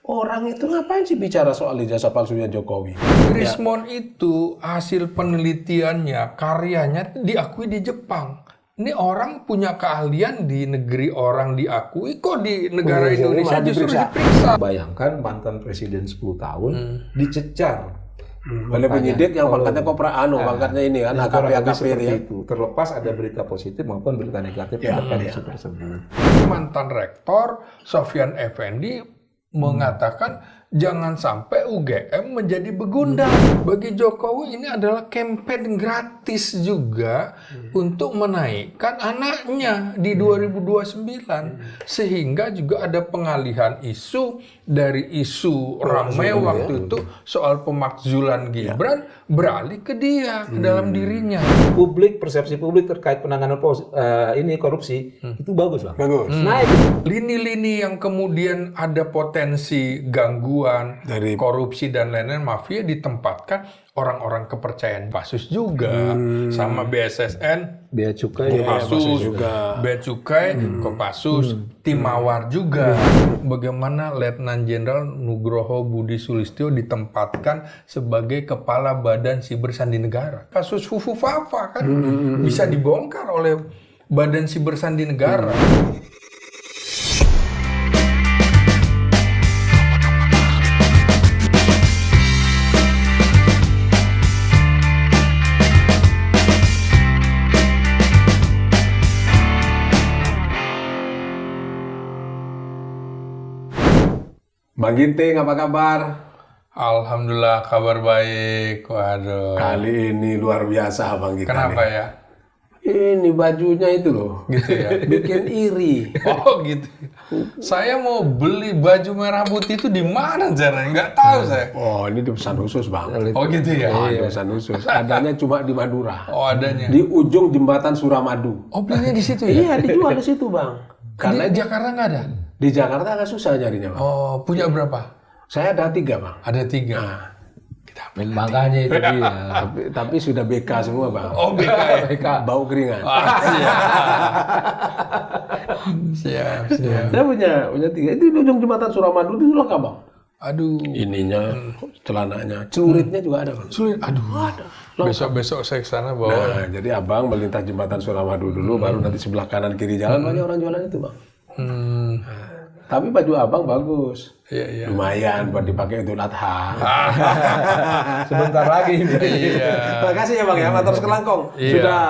Orang itu ngapain sih bicara soal ijazah palsunya Jokowi? Rismond itu hasil penelitiannya, karyanya diakui di Jepang. Ini orang punya keahlian di negeri orang diakui, kok di negara Indonesia justru diperiksa. Bayangkan mantan presiden 10 tahun dicecar oleh penyidik yang pangkatnya pangkatnya ini kan, AKP seperti itu. Terlepas ada berita positif maupun berita negatif terkait isu tersebut. Mantan rektor Sofyan Effendi mengatakan jangan sampai UGM menjadi begundal. Bagi Jokowi ini adalah campaign gratis juga untuk menaikkan anaknya di 2029. Sehingga juga ada pengalihan isu dari isu ramai waktu itu soal pemakzulan Gibran beralih ke dia, ke dalam dirinya. Publik, persepsi publik terkait penanganan ini korupsi itu bagus, Bang. Bagus. Nah, Lini-lini yang kemudian ada potensi gangguan dari korupsi dan lain-lain mafia ditempatkan orang-orang kepercayaan Kopassus juga sama BSSN, Bea Cukai, Kopassus juga. Bea Cukai, Kopassus, Tim Mawar juga. Bagaimana Letnan Jenderal Nugroho Budi Sulistyo ditempatkan sebagai Kepala Badan Siber Sandi Negara. Kasus Fufu Fafa kan bisa dibongkar oleh Badan Siber Sandi Negara. Bang Ginting, apa kabar? Alhamdulillah kabar baik. Waduh. Kali ini luar biasa Bang Ginting. Kenapa ya? Ini bajunya itu loh, Gitu ya. bikin iri. Oh gitu. Saya mau beli baju merah putih itu di mana caranya? Nggak tahu saya. Oh, ini dipesan khusus Bang. Oh gitu ya. Oh, dipesan khusus. Adanya cuma di Madura. Oh adanya. Di ujung jembatan Suramadu. Oh belinya di situ ya? Iya, dijual di situ Bang. Karena di Jakarta nggak ada. Di Jakarta agak susah nyarinya Bang. Oh punya berapa? Saya ada 3 Bang. Ada 3. Nah, makanya itu dia. tapi sudah BK semua Bang. Oh BK ya. Bau keringat. Siap. Saya punya 3. Itu di ujung jembatan Suramadu itu lengkap Bang. Aduh. Ininya, celananya, celuritnya juga ada Bang. Sulit. Aduh. Besok saya ke sana bawa. Nah, jadi abang melintas jembatan Suramadu dulu, baru nanti sebelah kanan kiri jalan banyak orang jualan itu Bang. Tapi baju abang bagus. Iya. Lumayan buat dipakai Idul Adha. Sebentar lagi ini. Iya. Terima kasih ya Bang ya, Matur Sekelangkong. Iya. Sudah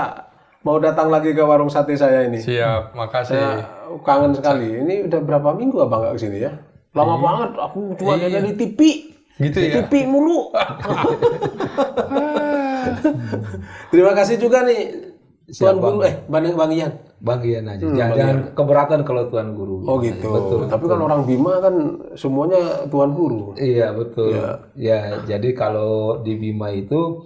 mau datang lagi ke warung sate saya ini. Siap. Makasih. Saya kangen sekali. Ini udah berapa minggu abang nggak kesini ya? Lama banget. Aku cuma lihat di TV. Gitu Di ya. TV mulu. Terima kasih juga nih Tuan Guru, Bang Ian. Bang Ian aja. Jangan keberatan kalau Tuan Guru. Oh gitu. Betul. Tapi kan orang Bima kan semuanya Tuan Guru. Iya betul. Ya jadi kalau di Bima itu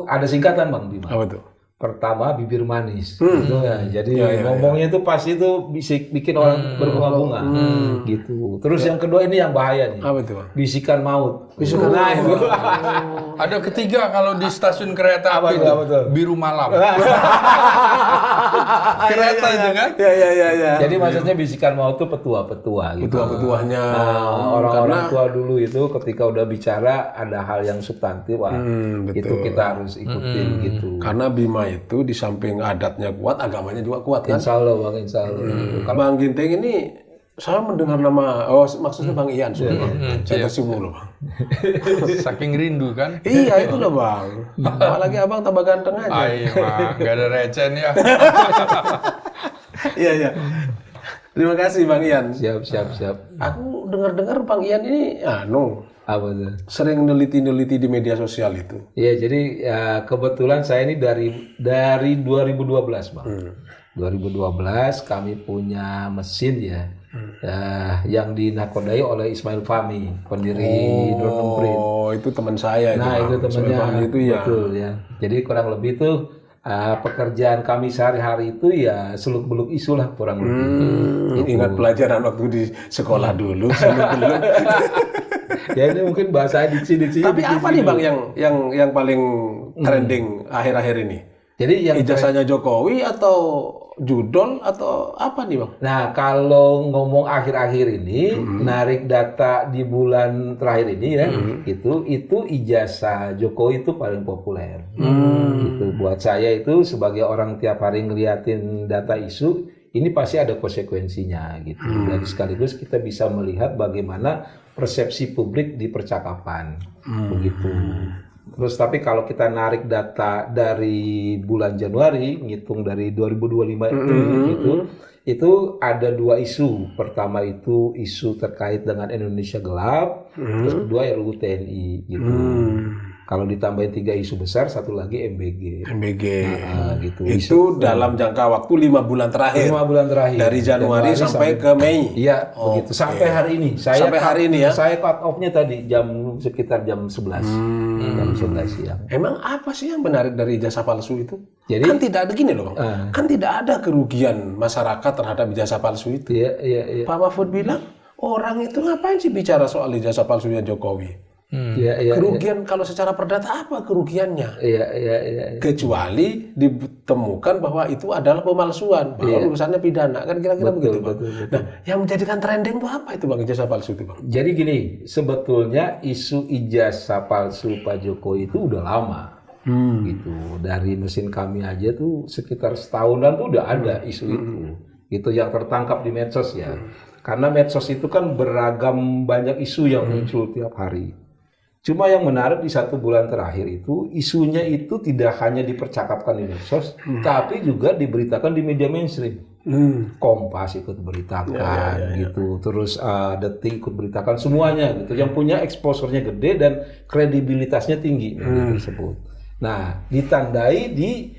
ada singkatan Bang Bima. Apa tuh? Pertama bibir manis, gitu ya. Jadi ngomongnya itu pasti itu bisa bikin orang berbunga-bunga, gitu. Terus yang kedua ini yang bahaya nih. Apa tuh Bang? Bisikan maut. Bisikan maut. Ada ketiga kalau di stasiun kereta api itu biru malam. Kereta itu kan? Iya. Jadi maksudnya bisikan maut itu petua-petua gitu. Petua-petuanya. Nah, orang-orang tua dulu itu ketika udah bicara ada hal yang substantif, itu kita harus ikutin gitu. Karena Bima itu di samping adatnya kuat, agamanya juga kuat kan? Insya Allah Bang, insya Allah. Bang Ginting ini saya mendengar nama, maksudnya Bang Ian sebenarnya. Saya tersinggung loh Bang. Saking rindu kan? Iya itu loh Bang. Apalagi abang tambah ganteng aja. Iya Bang, gak ada recen ya. Iya. Terima kasih Bang Ian. Siap. Aku dengar-dengar Bang Ian ini, Apa tuh? sering neliti-neliti di media sosial itu. Iya, jadi ya, kebetulan saya ini dari 2012, Bang. 2012 kami punya mesin ya, yang dinakodai oleh Ismail Fahmi, pendiri Drone Print. Oh, itu teman saya. Nah, itu temannya. itu ya. Betul ya. Jadi kurang lebih itu pekerjaan kami sehari-hari itu ya seluk-beluk isu lah kurang lebih. Ingat pelajaran waktu di sekolah dulu, seluk-beluk. Ya ini mungkin bahasa diksi-diksi. Tapi apa nih Bang yang paling trending akhir-akhir ini? Jadi yang Ijazahnya Jokowi atau judol atau apa nih Bang? Nah, kalau ngomong akhir-akhir ini, narik data di bulan terakhir ini ya, itu ijazah Jokowi itu paling populer. Gitu. Buat saya itu sebagai orang tiap hari ngeliatin data isu, ini pasti ada konsekuensinya gitu. Dan sekaligus kita bisa melihat bagaimana persepsi publik di percakapan, begitu. Terus tapi kalau kita narik data dari bulan Januari, ngitung dari 2025 itu ada 2 isu. Pertama itu isu terkait dengan Indonesia gelap, terus kedua RUU TNI gitu. Kalau ditambahin 3 isu besar, satu lagi MBG. Gitu. Itu dalam jangka waktu 5 bulan terakhir. 5 bulan terakhir. Dari Januari sampai ke Mei. Iya, begitu. Sampai hari ini. Sampai hari ini ya. Saya cut off-nya tadi sekitar jam 11. Jam 11 siang. Emang apa sih yang menarik dari ijazah palsu itu? Jadi kan tidak ada gini loh Bang. Kan tidak ada kerugian masyarakat terhadap ijazah palsu itu. Iya. Pak Mahfud bilang, orang itu ngapain sih bicara soal ijazah palsunya Jokowi? Kerugian kalau secara perdata apa kerugiannya? Iya. Kecuali ditemukan bahwa itu adalah pemalsuan, bahwa urusannya pidana, kan kira-kira begitu Bang. Nah, yang menjadikan trending itu apa itu Bang, ijazah palsu itu Bang? Jadi gini, sebetulnya isu ijazah palsu Pak Jokowi itu udah lama. Gitu. Dari mesin kami aja tuh sekitar setahunan tuh udah ada isu itu. Itu yang tertangkap di medsos ya. Karena medsos itu kan beragam banyak isu yang muncul tiap hari. Cuma yang menarik di 1 bulan terakhir itu, isunya itu tidak hanya dipercakapkan di medsos, tapi juga diberitakan di media mainstream. Kompas ikut beritakan gitu, terus Detik ikut beritakan, semuanya gitu. Yang punya exposure-nya gede dan kredibilitasnya tinggi media tersebut. Nah, ditandai di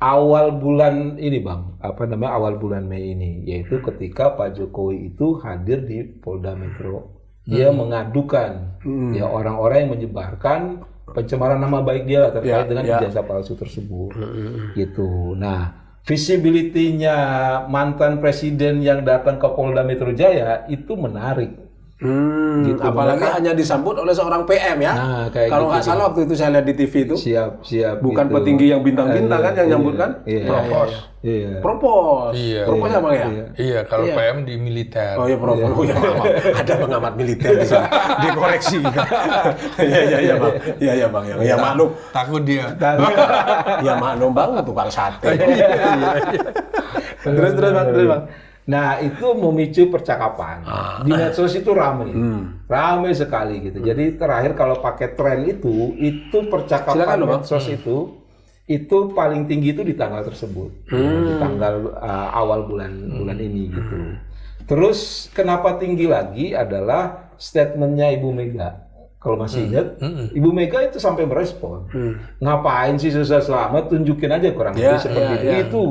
awal bulan ini Bang, awal bulan Mei ini, yaitu ketika Pak Jokowi itu hadir di Polda Metro. Dia mengadukan ya orang-orang yang menyebarkan pencemaran nama baik dia terkait dengan ijazah palsu tersebut. Gitu. Nah, visibility-nya mantan presiden yang datang ke Polda Metro Jaya itu menarik. Gitu. Apalagi hanya disambut oleh seorang PM ya. Nah, kalau nggak salah waktu itu saya lihat di TV itu. Siap. Bukan gitu. Petinggi yang bintang-bintang kan yang nyambut kan? Propos. Propos. Propos ya Bang ya? Iya, kalau PM di militer. Oh iya propos. Ada pengamat militer di sana. Dikoreksi. Iya Bang. Iya Bang. Ya maklum. Takut dia. Ya maklum Bang, tukang sate. Terus Bang. Nah, itu memicu percakapan. Di medsos itu ramai. Ramai sekali gitu. Jadi terakhir kalau pakai tren itu percakapan medsos itu paling tinggi itu di tanggal tersebut. Di tanggal awal bulan ini gitu. Terus kenapa tinggi lagi adalah statementnya Ibu Mega. Kalau masih ingat, Ibu Mega itu sampai merespon. Ngapain sih susah selamat, tunjukin aja kurang lebih seperti itu.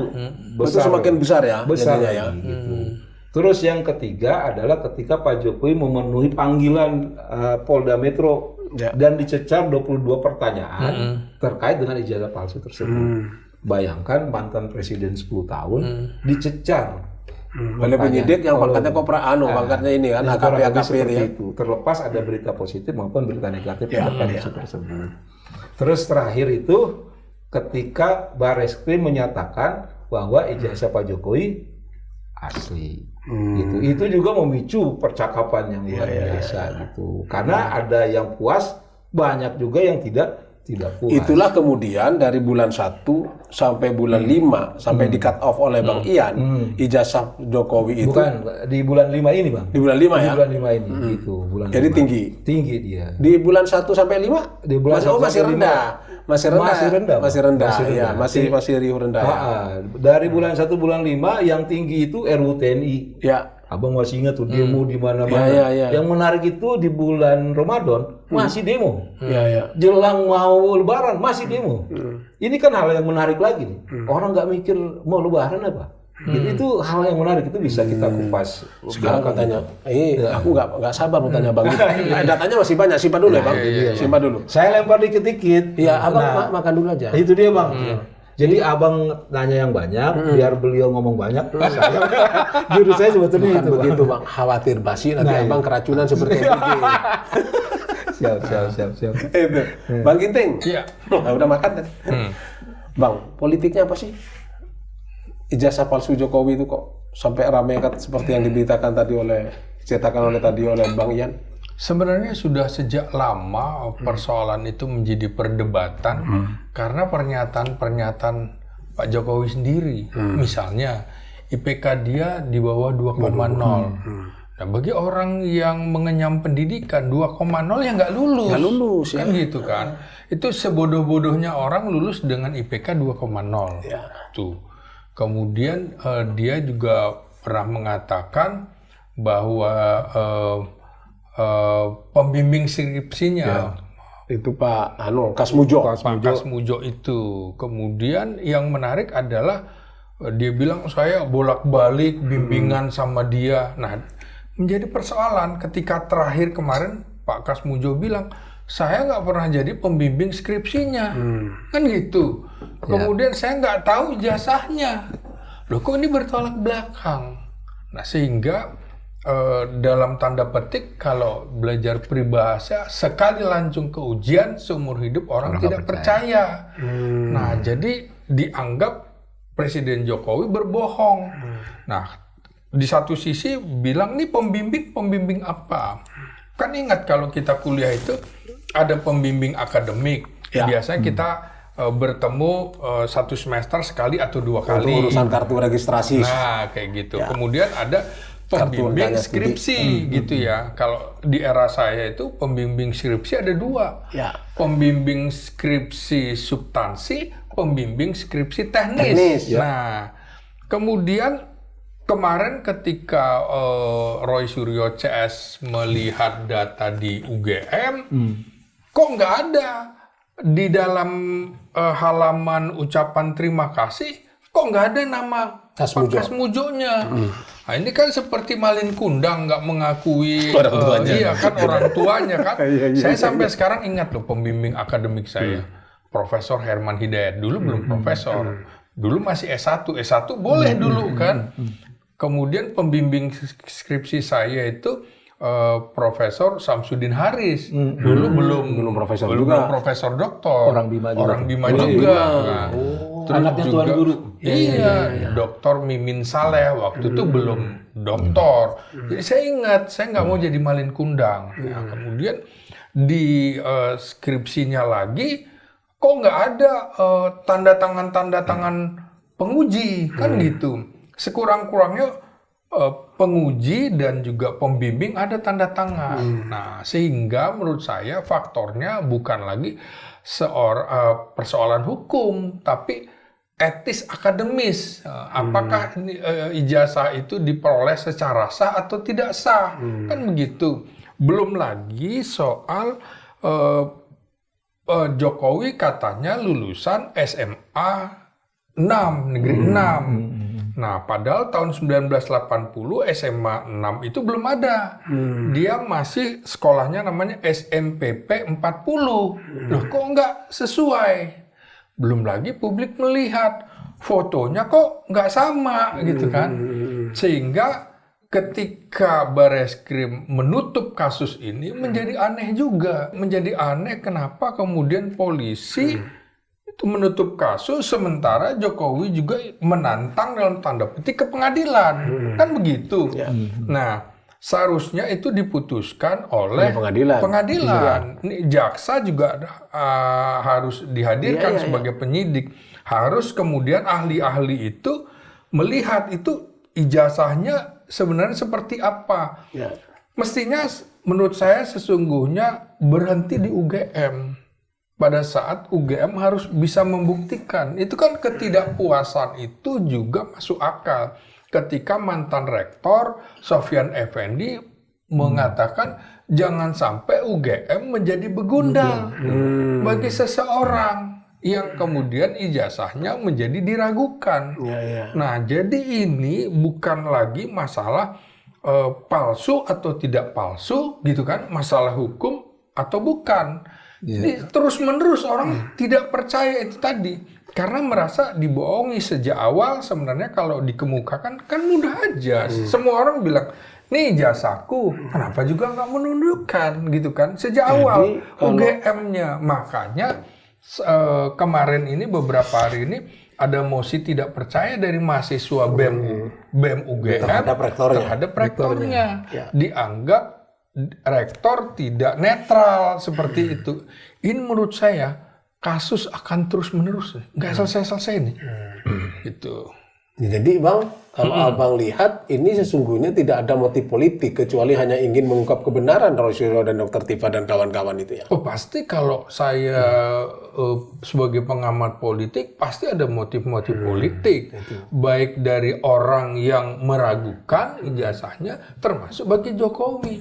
Besar, itu semakin besar ya. Besar ya. Gitu. Terus yang ketiga adalah ketika Pak Jokowi memenuhi panggilan Polda Metro dan dicecar 22 pertanyaan terkait dengan ijazah palsu tersebut. Bayangkan mantan presiden 10 tahun dicecar oleh penyidik yang pangkatnya pangkatnya ini kan AKP itu. Terlepas ada berita positif maupun berita negatif terkait isu tersebut. Terus terakhir itu ketika Barreskrim menyatakan bahwa ijazah Pak Jokowi asli. Gitu. Itu juga memicu percakapan yang luar biasa gitu. Karena ada yang puas, banyak juga yang tidak puas. Itulah kemudian dari bulan 1 sampai bulan 5 sampai di cut off oleh Bang Ian, ijazah Jokowi itu bukan di bulan 5 ini Bang. Di bulan 5 ya? Di bulan 5 ini gitu, bulan Jadi 5. Tinggi dia. Di bulan 1 sampai 5? Di bulan masih rendah. Masih rendah. Masih riuh rendah. Dari bulan 1 bulan 5 yang tinggi itu RUU TNI. Ya. Abang masih ingat tuh demo di mana-mana. Yang menarik itu di bulan Ramadan masih demo. Jelang mau Lebaran masih demo. Ini kan hal yang menarik lagi nih. Orang nggak mikir mau Lebaran apa. Jadi itu hal yang menarik, itu bisa kita kupas. Sekarang katanya, aku nggak sabar mau tanya Bang. Datanya masih banyak, simpan dulu ya Bang. Simpan dulu. Saya lempar dikit-dikit. Iya, Abang makan dulu aja. Itu dia Bang. Jadi abang nanya yang banyak, biar beliau ngomong banyak. Jurus saya sebetulnya bukan itu begitu Bang. Khawatir basi nanti abang keracunan seperti ini. Siap. Itu. Bang Ginting. Iya. Udah makan tadi. Bang, politiknya apa sih? ijazah palsu Jokowi itu kok sampai ramai seperti yang diberitakan tadi oleh Bang Ian? Sebenarnya sudah sejak lama persoalan itu menjadi perdebatan karena pernyataan-pernyataan Pak Jokowi sendiri. Misalnya IPK dia di bawah 2,0. Nah, bagi orang yang mengenyam pendidikan 2,0 ya nggak lulus. Nggak lulus kan ya. gitu kan. Itu sebodoh-bodohnya orang lulus dengan IPK 2,0. Ya. Tuh. Kemudian dia juga pernah mengatakan bahwa pembimbing skripsinya Ya. Itu Pak Kasmujo. Pak Kasmujo itu. Kemudian yang menarik adalah dia bilang saya bolak-balik bimbingan sama dia. Nah, menjadi persoalan ketika terakhir kemarin Pak Kasmujo bilang saya nggak pernah jadi pembimbing skripsinya, kan gitu. Kemudian saya nggak tahu ijazahnya. Loh kok ini bertolak belakang? Nah sehingga dalam tanda petik kalau belajar peribahasa sekali lancung ke ujian seumur hidup orang tidak percaya. Nah jadi dianggap Presiden Jokowi berbohong. Nah di satu sisi bilang nih pembimbing apa? Kan ingat kalau kita kuliah itu ada pembimbing akademik. Ya. Biasanya kita bertemu satu semester sekali atau dua kali. Untuk urusan kartu registrasi. Nah kayak gitu. Ya. Kemudian ada pembimbing skripsi gitu ya. Kalau di era saya itu pembimbing skripsi ada dua. Ya. Pembimbing skripsi substansi, pembimbing skripsi teknis. Ya. Nah, kemudian kemarin ketika Roy Suryo CS melihat data di UGM, kok nggak ada di dalam halaman ucapan terima kasih, kok nggak ada nama Kasmujo. Kasmujonya. Nah, ini kan seperti malin kundang nggak mengakui Orang tuanya. iya kan orang tuanya kan. Iya, Saya sampai sekarang ingat loh pembimbing akademik saya, Profesor Herman Hidayat. Dulu belum profesor, dulu masih S1 boleh dulu kan. Kemudian pembimbing skripsi saya itu Profesor Samsudin Haris. Dulu belum profesor belum juga. profesor doktor. Orang Bima juga. Orang Bima juga. Nah, terus Anaknya Tuan Guru. Iya, Doktor Mimin Saleh waktu itu belum doktor. Jadi saya ingat, saya nggak mau jadi malin kundang. Nah, kemudian di skripsinya lagi, kok nggak ada tanda tangan penguji kan gitu. Sekurang-kurangnya penguji dan juga pembimbing ada tanda tangan. Nah, sehingga menurut saya faktornya bukan lagi persoalan hukum, tapi etis akademis. Apakah ijazah itu diperoleh secara sah atau tidak sah? Kan begitu. Belum lagi soal Jokowi katanya lulusan SMA 6, negeri 6. Nah, padahal tahun 1980 SMA 6 itu belum ada. Dia masih sekolahnya namanya SMPP 40. Loh, kok nggak sesuai? Belum lagi publik melihat fotonya kok nggak sama gitu kan. Sehingga ketika Bareskrim menutup kasus ini menjadi aneh juga. Menjadi aneh kenapa kemudian polisi itu menutup kasus sementara Jokowi juga menantang dalam tanda petik ke pengadilan. Kan begitu. Nah, seharusnya itu diputuskan oleh pengadilan. Ini jaksa juga harus dihadirkan sebagai penyidik. Harus kemudian ahli-ahli itu melihat itu ijazahnya sebenarnya seperti apa. Mestinya menurut saya sesungguhnya berhenti di UGM. Pada saat UGM harus bisa membuktikan. Itu kan ketidakpuasan itu juga masuk akal. Ketika mantan rektor Sofyan Effendi mengatakan jangan sampai UGM menjadi begundal bagi seseorang yang kemudian ijazahnya menjadi diragukan. Nah, jadi ini bukan lagi masalah palsu atau tidak palsu gitu kan, masalah hukum atau bukan. Jadi terus-menerus orang tidak percaya itu tadi karena merasa dibohongi sejak awal. Sebenarnya kalau dikemukakan kan mudah aja. Semua orang bilang, nih jasaku, kenapa juga nggak menundukkan gitu kan sejak awal UGM-nya. Makanya kemarin ini beberapa hari ini ada mosi tidak percaya dari mahasiswa BEM UGM terhadap rektornya. Ya. Dianggap rektor tidak netral seperti itu. Ini menurut saya kasus akan terus menerus, nggak selesai nih. Gitu. Jadi Bang, kalau Abang lihat ini sesungguhnya tidak ada motif politik kecuali hanya ingin mengungkap kebenaran Roy Suryo dan Dr. Tifa dan kawan-kawan itu ya. Oh pasti kalau saya sebagai pengamat politik pasti ada motif-motif politik, baik dari orang yang meragukan ijazahnya, termasuk bagi Jokowi.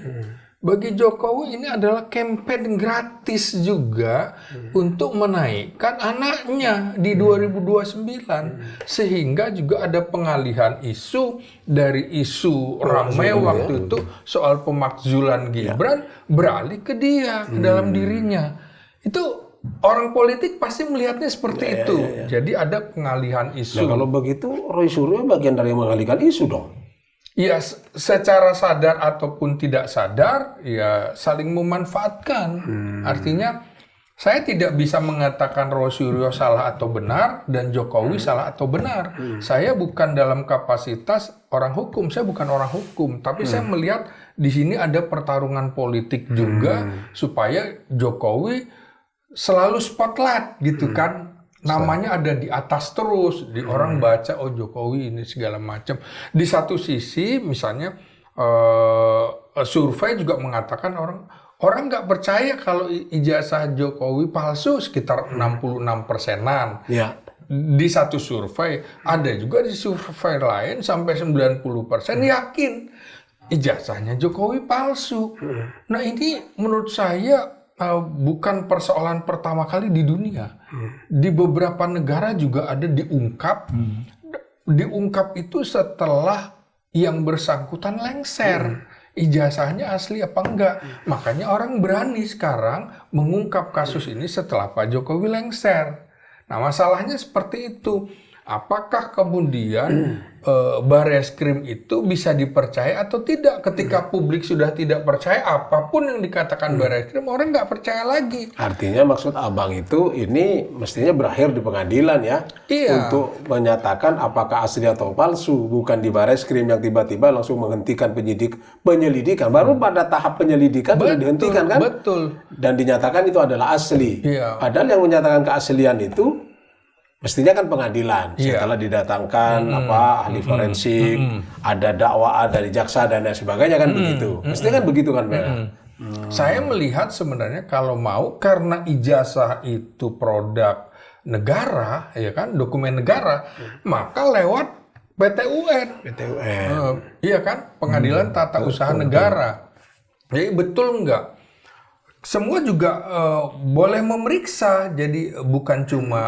Bagi Jokowi ini adalah campaign gratis juga untuk menaikkan anaknya di 2029. Sehingga juga ada pengalihan isu dari isu ramai waktu itu soal pemakzulan Gibran beralih ke dia, ke dalam dirinya. Itu orang politik pasti melihatnya seperti itu. Jadi ada pengalihan isu. Nah, kalau begitu Roy Suryo bagian dari mengalihkan isu dong. Ya, secara sadar ataupun tidak sadar, ya saling memanfaatkan. Artinya, saya tidak bisa mengatakan Roy Suryo salah atau benar dan Jokowi salah atau benar. Saya bukan dalam kapasitas orang hukum, saya bukan orang hukum, tapi saya melihat di sini ada pertarungan politik juga supaya Jokowi selalu spotlight gitu kan. Namanya ada di atas terus, di orang baca oh Jokowi ini segala macam. Di satu sisi misalnya survei juga mengatakan orang nggak percaya kalau ijazah Jokowi palsu sekitar 66%-an. Ya. Di satu survei, ada juga di survei lain sampai 90% yakin ijazahnya Jokowi palsu. Nah ini menurut saya bukan persoalan pertama kali di dunia. Di beberapa negara juga ada diungkap. Diungkap itu setelah yang bersangkutan lengser. Ijazahnya asli apa enggak. Makanya orang berani sekarang mengungkap kasus ini setelah Pak Jokowi lengser. Nah masalahnya seperti itu. Apakah kemudian Bareskrim itu bisa dipercaya atau tidak? Ketika publik sudah tidak percaya, apapun yang dikatakan Bareskrim, orang nggak percaya lagi. Artinya maksud Abang itu ini mestinya berakhir di pengadilan ya. Iya. Untuk menyatakan apakah asli atau palsu. Bukan di Bareskrim yang tiba-tiba langsung menghentikan penyelidikan. Baru pada tahap penyelidikan sudah dihentikan kan? Betul. Dan dinyatakan itu adalah asli. Iya. Padahal yang menyatakan keaslian itu mestinya kan pengadilan. Setelah didatangkan ahli forensik, ada dakwaan dari jaksa dan lain sebagainya kan begitu. Mestinya kan begitu kan, Bang. Saya melihat sebenarnya kalau mau karena ijazah itu produk negara, ya kan, dokumen negara, maka lewat PT-UN. Iya kan, Pengadilan Tata Usaha Negara. Jadi betul enggak? Semua juga boleh memeriksa, jadi bukan cuma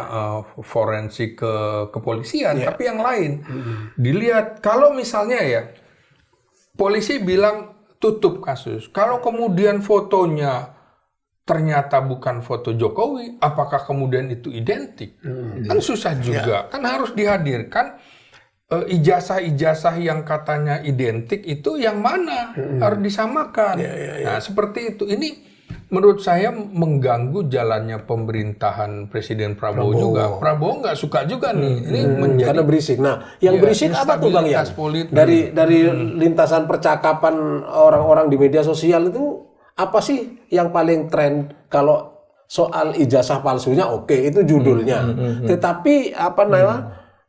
forensik ke kepolisian, tapi yang lain. Dilihat, kalau misalnya ya, polisi bilang tutup kasus. Kalau kemudian fotonya ternyata bukan foto Jokowi, apakah kemudian itu identik? Kan susah juga, kan harus dihadirkan ijazah-ijazah yang katanya identik itu yang mana? Harus disamakan. Nah, seperti itu. Ini menurut saya mengganggu jalannya pemerintahan Presiden Prabowo juga. Prabowo nggak suka juga nih. Ini menjadi Karena berisik. Nah, yang berisik apa tuh Bang ya? Dari lintasan percakapan orang-orang di media sosial itu apa sih yang paling tren? Kalau soal ijazah palsunya oke, itu judulnya. Tetapi apa namanya?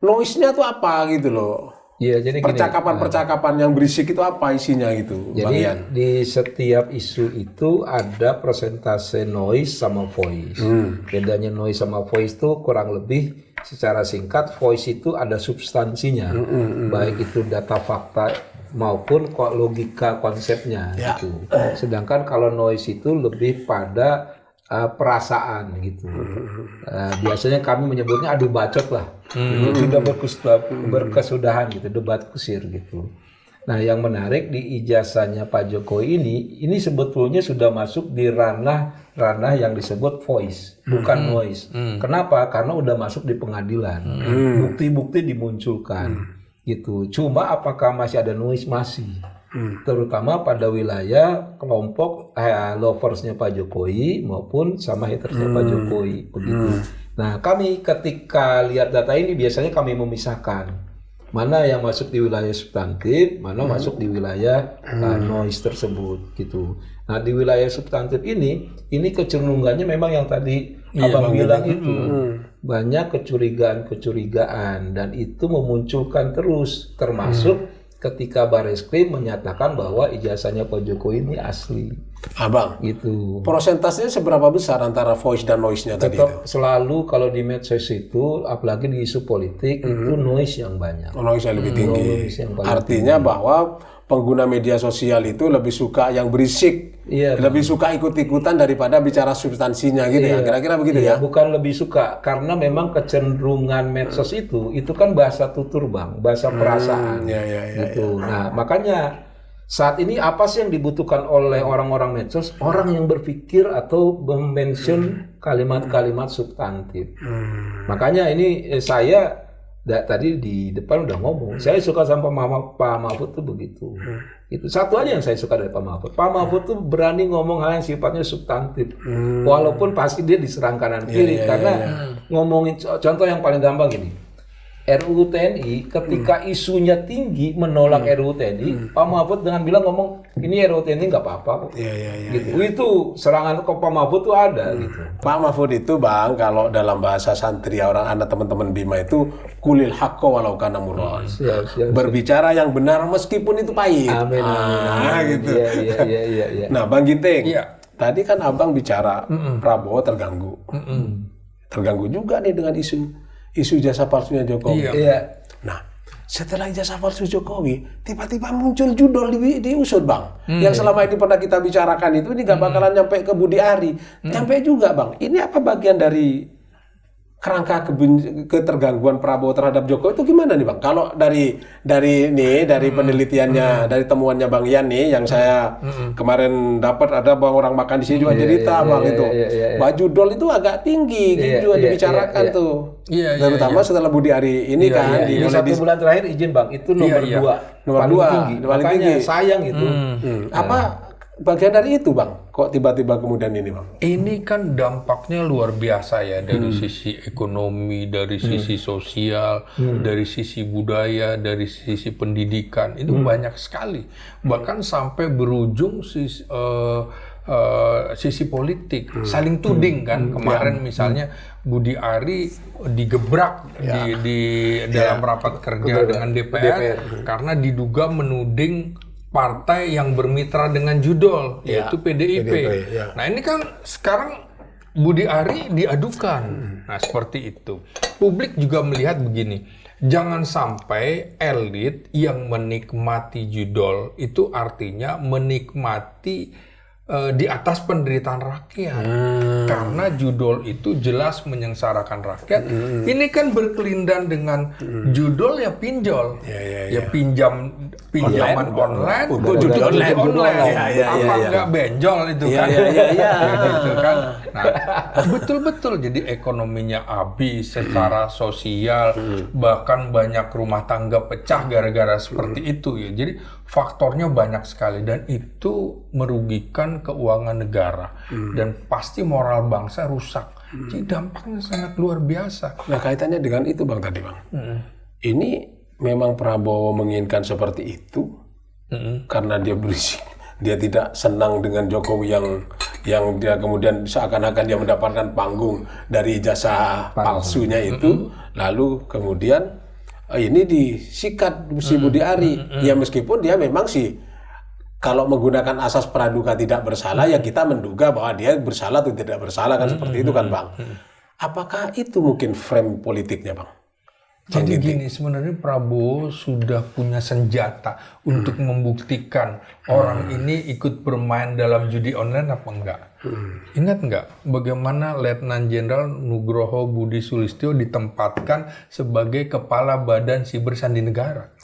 Noise-nya tuh apa gitu loh. Iya, jadi percakapan-percakapan yang berisik itu apa isinya gitu, jadi Bang Ian? di setiap isu itu ada persentase noise sama voice. Bedanya noise sama voice itu kurang lebih secara singkat, voice itu ada substansinya, baik itu data fakta maupun logika konsepnya gitu. Sedangkan kalau noise itu lebih pada perasaan gitu. Biasanya kami menyebutnya adu bacot lah. Tidak berkesudahan gitu, debat kusir gitu. Nah, yang menarik di ijazahnya Pak Jokowi ini sebetulnya sudah masuk di ranah yang disebut voice, bukan noise. Kenapa? Karena udah masuk di pengadilan. Bukti-bukti dimunculkan gitu. Cuma apakah masih ada noise? Masih. Terutama pada wilayah kelompok loversnya Pak Jokowi maupun sama hatersnya Pak Jokowi begitu. Nah, kami ketika lihat data ini biasanya kami memisahkan mana yang masuk di wilayah substantif, mana masuk di wilayah noise tersebut gitu. Nah, di wilayah substantif ini kecenderungannya memang yang tadi Abang bilang itu banyak kecurigaan dan itu memunculkan terus, termasuk ketika Bareskrim menyatakan bahwa ijazahnya Pak Jokowi ini asli. Abang, gitu. Prosentasenya seberapa besar antara voice dan noise-nya tadi itu? Tetap selalu kalau di medsos itu, apalagi di isu politik, itu noise yang banyak. Noise yang lebih tinggi. Noise yang paling Artinya bahwa pengguna media sosial itu lebih suka yang berisik, lebih suka ikut-ikutan daripada bicara substansinya gitu ya, kira-kira begitu ya? Bukan lebih suka, karena memang kecenderungan medsos itu kan bahasa tutur Bang, bahasa perasaan. Gitu. Nah, makanya saat ini apa sih yang dibutuhkan oleh orang-orang medsos? Orang yang berpikir atau mention kalimat-kalimat substantif. Makanya ini saya tadi di depan udah ngomong, saya suka sama Pak Mahfud tuh begitu. Itu satu aja yang saya suka dari Pak Mahfud. Pak Mahfud tuh berani ngomong hal yang sifatnya substantif, walaupun pasti dia diserang kanan kiri karena ngomongin contoh yang paling gampang gini. RUU TNI ketika isunya tinggi menolak RUU TNI, Pak Mahfud dengan bilang ngomong ini RUU TNI nggak apa-apa kok. Gitu. Itu serangan ke Pak Mahfud tuh ada gitu. Pak Mahfud itu Bang, kalau dalam bahasa santri orang anak teman-teman Bima itu kulil haqqo walau kana murran. Berbicara yang benar meskipun itu pahit. Amin. Gitu. Iya. Nah, Bang Ginting, tadi kan Abang bicara Prabowo terganggu. Terganggu juga nih dengan isu ijazah palsunya Jokowi. Nah, setelah ijazah palsu Jokowi, tiba-tiba muncul judul diusut Bang. Yang selama ini pernah kita bicarakan itu ini gak bakalan nyampe ke Budi Ari. Nyampe juga Bang. Ini apa bagian dari kerangka ketergangguan Prabowo terhadap Jokowi itu gimana nih Bang? Kalau dari penelitiannya, dari temuannya Bang Ian nih yang saya kemarin dapat ada Bang orang makan di sini juga cerita Bang itu. Bahwa judul itu agak tinggi gitu juga dibicarakan tuh. Terutama setelah Budi Ari ini kan di 1 bulan terakhir izin Bang, itu nomor 2. Nomor 2 paling tinggi. Sayang itu. Apa bagian dari itu Bang? Kok tiba-tiba kemudian ini Bang? Ini kan dampaknya luar biasa ya dari sisi ekonomi, dari sisi sosial, dari sisi budaya, dari sisi pendidikan. Itu banyak sekali. Bahkan sampai berujung sisi politik, saling tuding kan. Kemarin misalnya Budi Ari digebrak di dalam rapat kerja dengan DPR karena diduga menuding partai yang bermitra dengan judul, yaitu PDIP. Nah ini kan sekarang Budi Ari diadukan. Nah seperti itu. Publik juga melihat begini, jangan sampai elit yang menikmati judul itu artinya menikmati di atas penderitaan rakyat. Karena judul itu jelas menyengsarakan rakyat. Ini kan berkelindan dengan judul ya pinjol. Ya pinjaman online, judul online. Apa enggak benjol itu kan? Gitu kan. Nah, betul-betul jadi ekonominya habis secara sosial, bahkan banyak rumah tangga pecah gara-gara seperti itu ya. Jadi faktornya banyak sekali dan itu merugikan keuangan negara dan pasti moral bangsa rusak. Jadi dampaknya sangat luar biasa. Nah kaitannya dengan itu Bang tadi Bang. Ini memang Prabowo menginginkan seperti itu karena dia berisik. Dia tidak senang dengan Jokowi yang dia kemudian seakan-akan dia mendapatkan panggung dari jasa palsunya itu. Lalu kemudian ini disikat si Budi Ari. Ya meskipun dia memang sih kalau menggunakan asas praduga tidak bersalah ya kita menduga bahwa dia bersalah atau tidak bersalah kan seperti itu kan Bang. Apakah itu mungkin frame politiknya Bang? Jadi gini, sebenarnya Prabowo sudah punya senjata untuk membuktikan orang ini ikut bermain dalam judi online apa enggak. Ingat enggak bagaimana Letnan Jenderal Nugroho Budi Sulistyo ditempatkan sebagai Kepala Badan Siber Sandi Negara.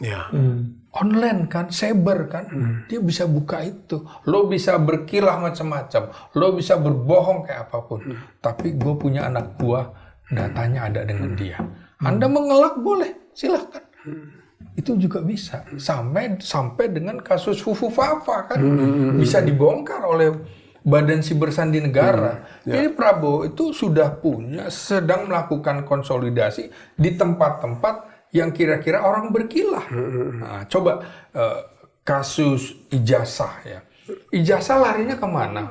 Online kan, cyber kan, dia bisa buka itu. Lo bisa berkilah macam-macam, lo bisa berbohong kayak apapun. Tapi gue punya anak buah, datanya ada dengan dia. Anda mengelak boleh, silahkan. Itu juga bisa. Sampai dengan kasus Fufu Fafa kan bisa dibongkar oleh Badan Siber Sandi Negara. Jadi Prabowo itu sudah sedang melakukan konsolidasi di tempat-tempat yang kira-kira orang berkilah. Nah, coba kasus ijazah ya. Ijazah larinya kemana?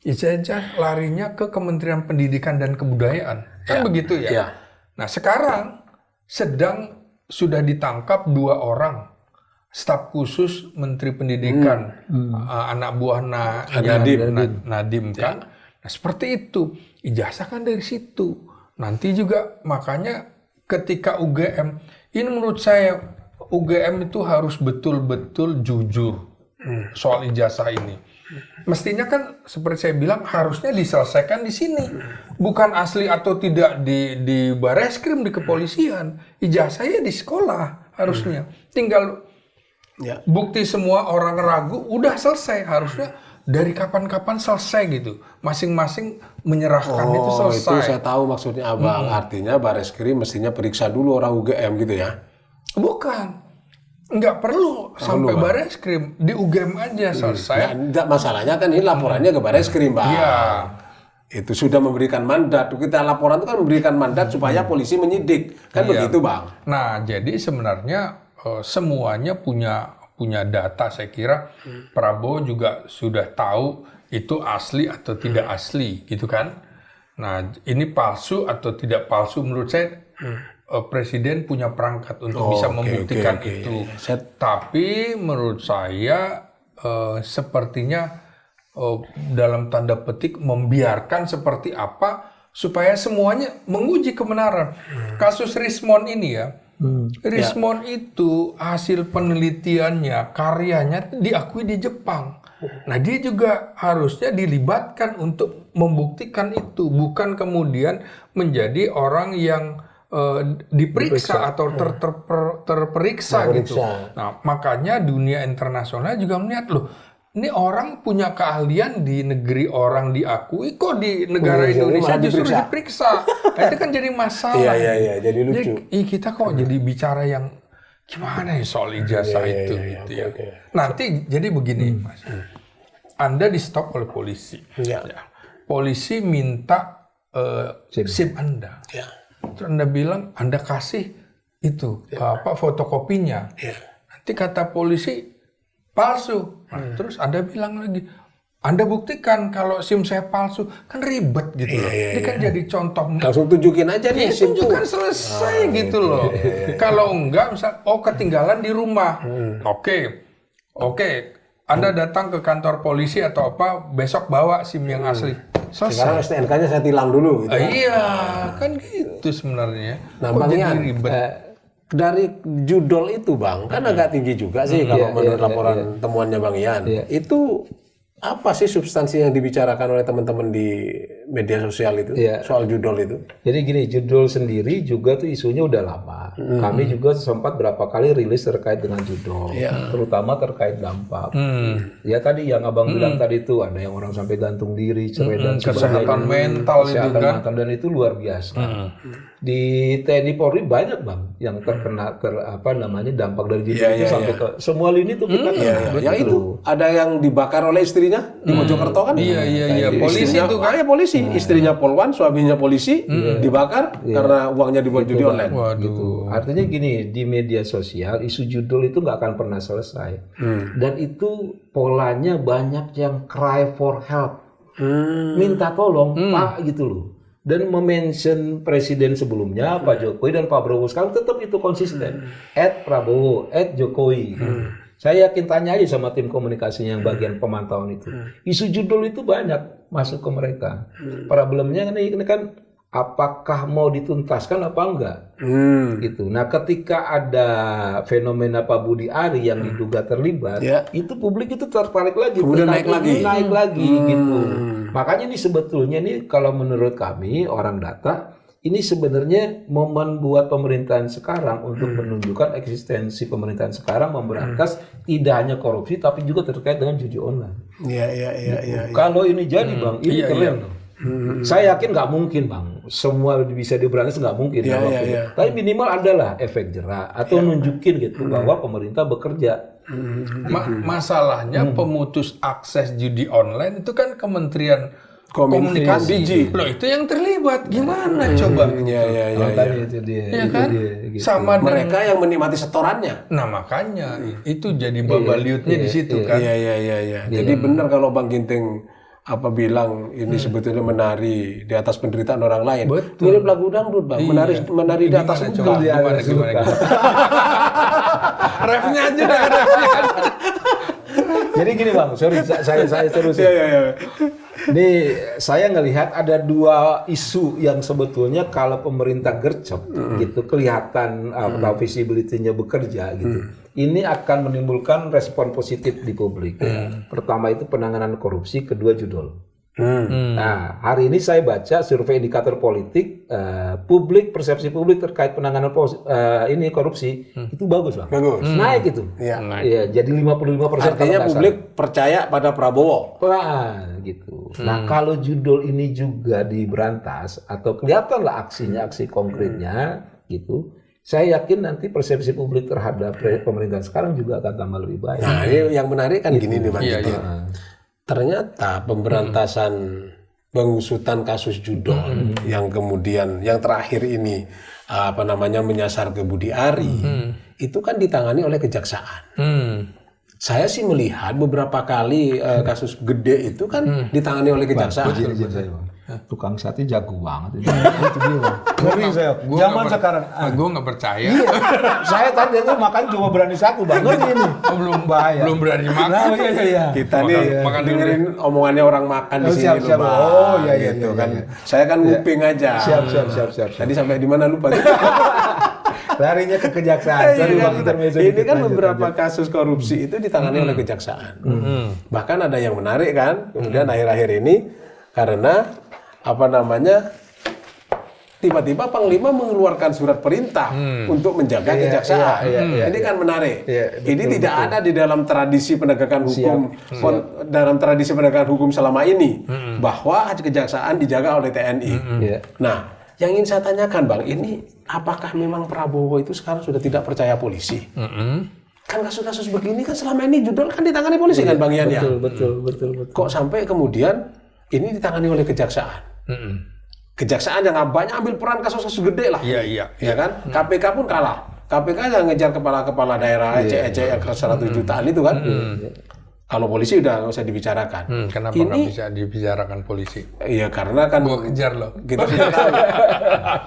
Ijazah larinya ke Kementerian Pendidikan dan Kebudayaan. Kan begitu ya? Nah sekarang sudah ditangkap 2 orang staf khusus Menteri Pendidikan, anak buah Nadiem kan. Nah seperti itu, ijazah kan dari situ. Nanti juga makanya ketika UGM, ini menurut saya UGM itu harus betul-betul jujur soal ijazah ini. Mestinya kan seperti saya bilang harusnya diselesaikan di sini, bukan asli atau tidak di Bareskrim, di kepolisian. Ijazahnya di sekolah harusnya. Tinggal bukti semua orang ragu, udah selesai. Harusnya dari kapan-kapan selesai gitu. Masing-masing menyerahkan itu selesai. Itu saya tahu maksudnya Abang. Artinya Bareskrim mestinya periksa dulu orang UGM gitu ya? Bukan. Nggak perlu sampai Bareskrim, di UGM aja selesai. Nah, masalahnya kan ini laporannya ke Bareskrim, Bang. Iya. Itu sudah memberikan mandat. Kita laporan itu kan memberikan mandat supaya polisi menyidik. Kan begitu, Bang. Nah, jadi sebenarnya semuanya punya data, saya kira. Prabowo juga sudah tahu itu asli atau tidak asli, gitu kan. Nah, ini palsu atau tidak palsu menurut saya Presiden punya perangkat untuk bisa membuktikan itu. Tapi menurut saya sepertinya dalam tanda petik membiarkan seperti apa supaya semuanya menguji kebenaran. Kasus Rismon ini ya, Rismon itu hasil penelitiannya, karyanya diakui di Jepang. Nah dia juga harusnya dilibatkan untuk membuktikan itu, bukan kemudian menjadi orang yang diperiksa atau terperiksa gitu. Nah, makanya dunia internasional juga melihat loh, ini orang punya keahlian di negeri orang diakui, kok di negara Indonesia justru diperiksa. Nah, itu kan jadi masalah. Iya, jadi lucu. Jadi, kita kok jadi bicara yang gimana ya soal ijazah itu gitu ya. Nanti jadi begini, Mas. Anda di stop oleh polisi. Ya. Polisi minta SIM Anda. Terus Anda bilang, Anda kasih itu fotokopinya. Nanti kata polisi palsu. Nah, terus Anda bilang lagi, Anda buktikan kalau SIM saya palsu, kan ribet gitu loh. Ini kan jadi contoh. Langsung tunjukin aja nih SIM tunjukkan selesai gitu loh. Kalau enggak, misal ketinggalan di rumah. Oke. Anda datang ke kantor polisi atau apa, besok bawa SIM yang asli. Sekarang STNK-nya saya tilang dulu gitu. Iya, kan gitu sebenarnya. Nah, Bang Ian, dari judul itu Bang, kan agak tinggi juga sih kalau menurut laporan temuannya Bang Ian. Itu apa sih substansi yang dibicarakan oleh teman-teman di media sosial itu soal judul itu? Jadi gini, judul sendiri juga tuh isunya udah lama. Kami juga sempat berapa kali rilis terkait dengan judul, terutama terkait dampak. Ya tadi yang Abang bilang tadi itu ada yang orang sampai gantung diri, cerai dan sebagainya. Kesehatan mental itu kan. Dan itu luar biasa. Di TNI Polri banyak Bang yang terkena dampak dari judul itu sampai ke semua lini tuh kita yang itu ada yang dibakar oleh istrinya di Mojokerto kan? Iya. Polisi itu kan? Polisi. Istrinya Polwan, suaminya polisi dibakar karena uangnya dibuat judi online. Gitu. Artinya gini, di media sosial isu judul itu nggak akan pernah selesai. Dan itu polanya banyak yang cry for help, minta tolong Pak gitu loh. Dan memention presiden sebelumnya Pak Jokowi dan Pak Prabowo sekarang tetap itu konsisten. @Prabowo, @Jokowi. Saya yakin tanya aja sama tim komunikasinya yang bagian pemantauan itu. Isu judul itu banyak masuk ke mereka. Problemnya ini kan apakah mau dituntaskan apa enggak? Gitu. Nah, ketika ada fenomena Pak Budi Ari yang diduga terlibat, itu publik itu tertarik lagi, kemudian naik lagi gitu. Makanya ini sebetulnya kalau menurut kami orang data ini sebenarnya momen buat pemerintahan sekarang untuk menunjukkan eksistensi pemerintahan sekarang memberantas tidak hanya korupsi tapi juga terkait dengan judi online. Iya. Kalau ini jadi Bang, ini keren. Saya yakin nggak mungkin Bang, semua bisa diberantas nggak mungkin. Tapi minimal adalah efek jerak atau nunjukin gitu bahwa pemerintah bekerja. Masalahnya pemutus akses judi online itu kan Kementerian Komunikasi. Loh itu yang terlibat. Gimana coba? Itu dia. Ya kan? Gitu. Sama mereka yang menikmati setorannya. Nah makanya itu jadi babaliutnya di situ kan. Iya. Jadi benar kalau Bang Ginting bilang ini sebetulnya menari di atas penderitaan orang lain. Mirip lagu dangdut, Bang. Menari di atas coba. Gimana. Refnya aja dah, refnya. Jadi gini Bang, sorry saya terusin. Nih saya ngelihat ada dua isu yang sebetulnya kalau pemerintah gercep gitu kelihatan visibility-nya bekerja gitu. Ini akan menimbulkan respon positif di publik. Pertama itu penanganan korupsi, kedua judul. Nah, hari ini saya baca survei indikator politik, persepsi publik terkait penanganan korupsi itu bagus, Bang. Bagus. Naik itu. Iya, jadi 55%. Artinya publik percaya pada Prabowo. Gitu. Nah, kalau judul ini juga diberantas atau kelihatanlah aksi konkretnya gitu. Saya yakin nanti persepsi publik terhadap pemerintahan sekarang juga akan tambah lebih baik. Nah, ini yang menarik kan gini nih Bang. Ternyata pemberantasan pengusutan kasus judol yang kemudian yang terakhir ini menyasar ke Budi Ari itu kan ditangani oleh kejaksaan. Saya sih melihat beberapa kali kasus gede itu kan ditangani oleh kejaksaan. Tukang sate jago banget itu dia. Ngeri saya. Zaman sekarang. Gue nggak percaya. Iya. Saya tadi itu makan cuma berani satu Bang. Ngeri ini. Belum bahaya. Belum berani makan. Nah, iya. Kita nih dengerin omongannya orang makan di sini siap. Bang. Oh iya gitu kan. Saya kan nguping aja. Siap. Tadi sampai di mana lupa. Larinya ke kejaksaan. Ini kan beberapa kasus korupsi itu ditangani oleh kejaksaan. Bahkan ada yang menarik kan. Kemudian akhir-akhir ini karena tiba-tiba Panglima mengeluarkan surat perintah untuk menjaga kejaksaan. Ini kan menarik. Ini tidak ada di dalam tradisi penegakan hukum tradisi penegakan hukum selama ini bahwa kejaksaan dijaga oleh TNI. Nah, yang ingin saya tanyakan Bang, ini apakah memang Prabowo itu sekarang sudah tidak percaya polisi? Kan kasus-kasus begini kan selama ini judul kan ditangani polisi kan Bang Ian ya? Betul. Kok sampai kemudian ini ditangani oleh kejaksaan? Kejaksaan yang banyak ambil peran kasus-kasus gede lah. Iya kan? KPK pun kalah. KPK yang ngejar kepala-kepala daerah ece-ece yang 100 jutaan itu kan. Kalau polisi udah nggak usah dibicarakan. Kenapa nggak bisa dibicarakan polisi? Iya karena kan gua kejar loh. Kita sudah tahu.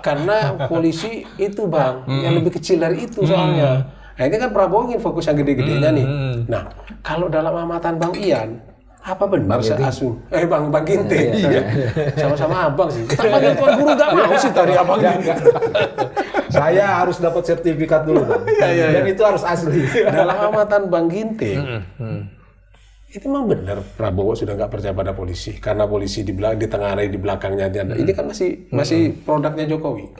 Karena polisi itu Bang yang lebih kecil dari itu soalnya. Nah ini kan Prabowo ingin fokus yang gede-gedenya nih. Nah kalau dalam amatan Bang Ian, apa benar seasu? Bang Ginting. Sama-sama abang sih. Tak panggil tuan guru nggak mau sih tadi abang. Saya harus dapat sertifikat dulu Bang. Dan itu harus asli. Dalam amatan Bang Ginting, itu memang benar Prabowo sudah nggak percaya pada polisi karena polisi ditengarai di belakangnya. Ini kan masih produknya Jokowi.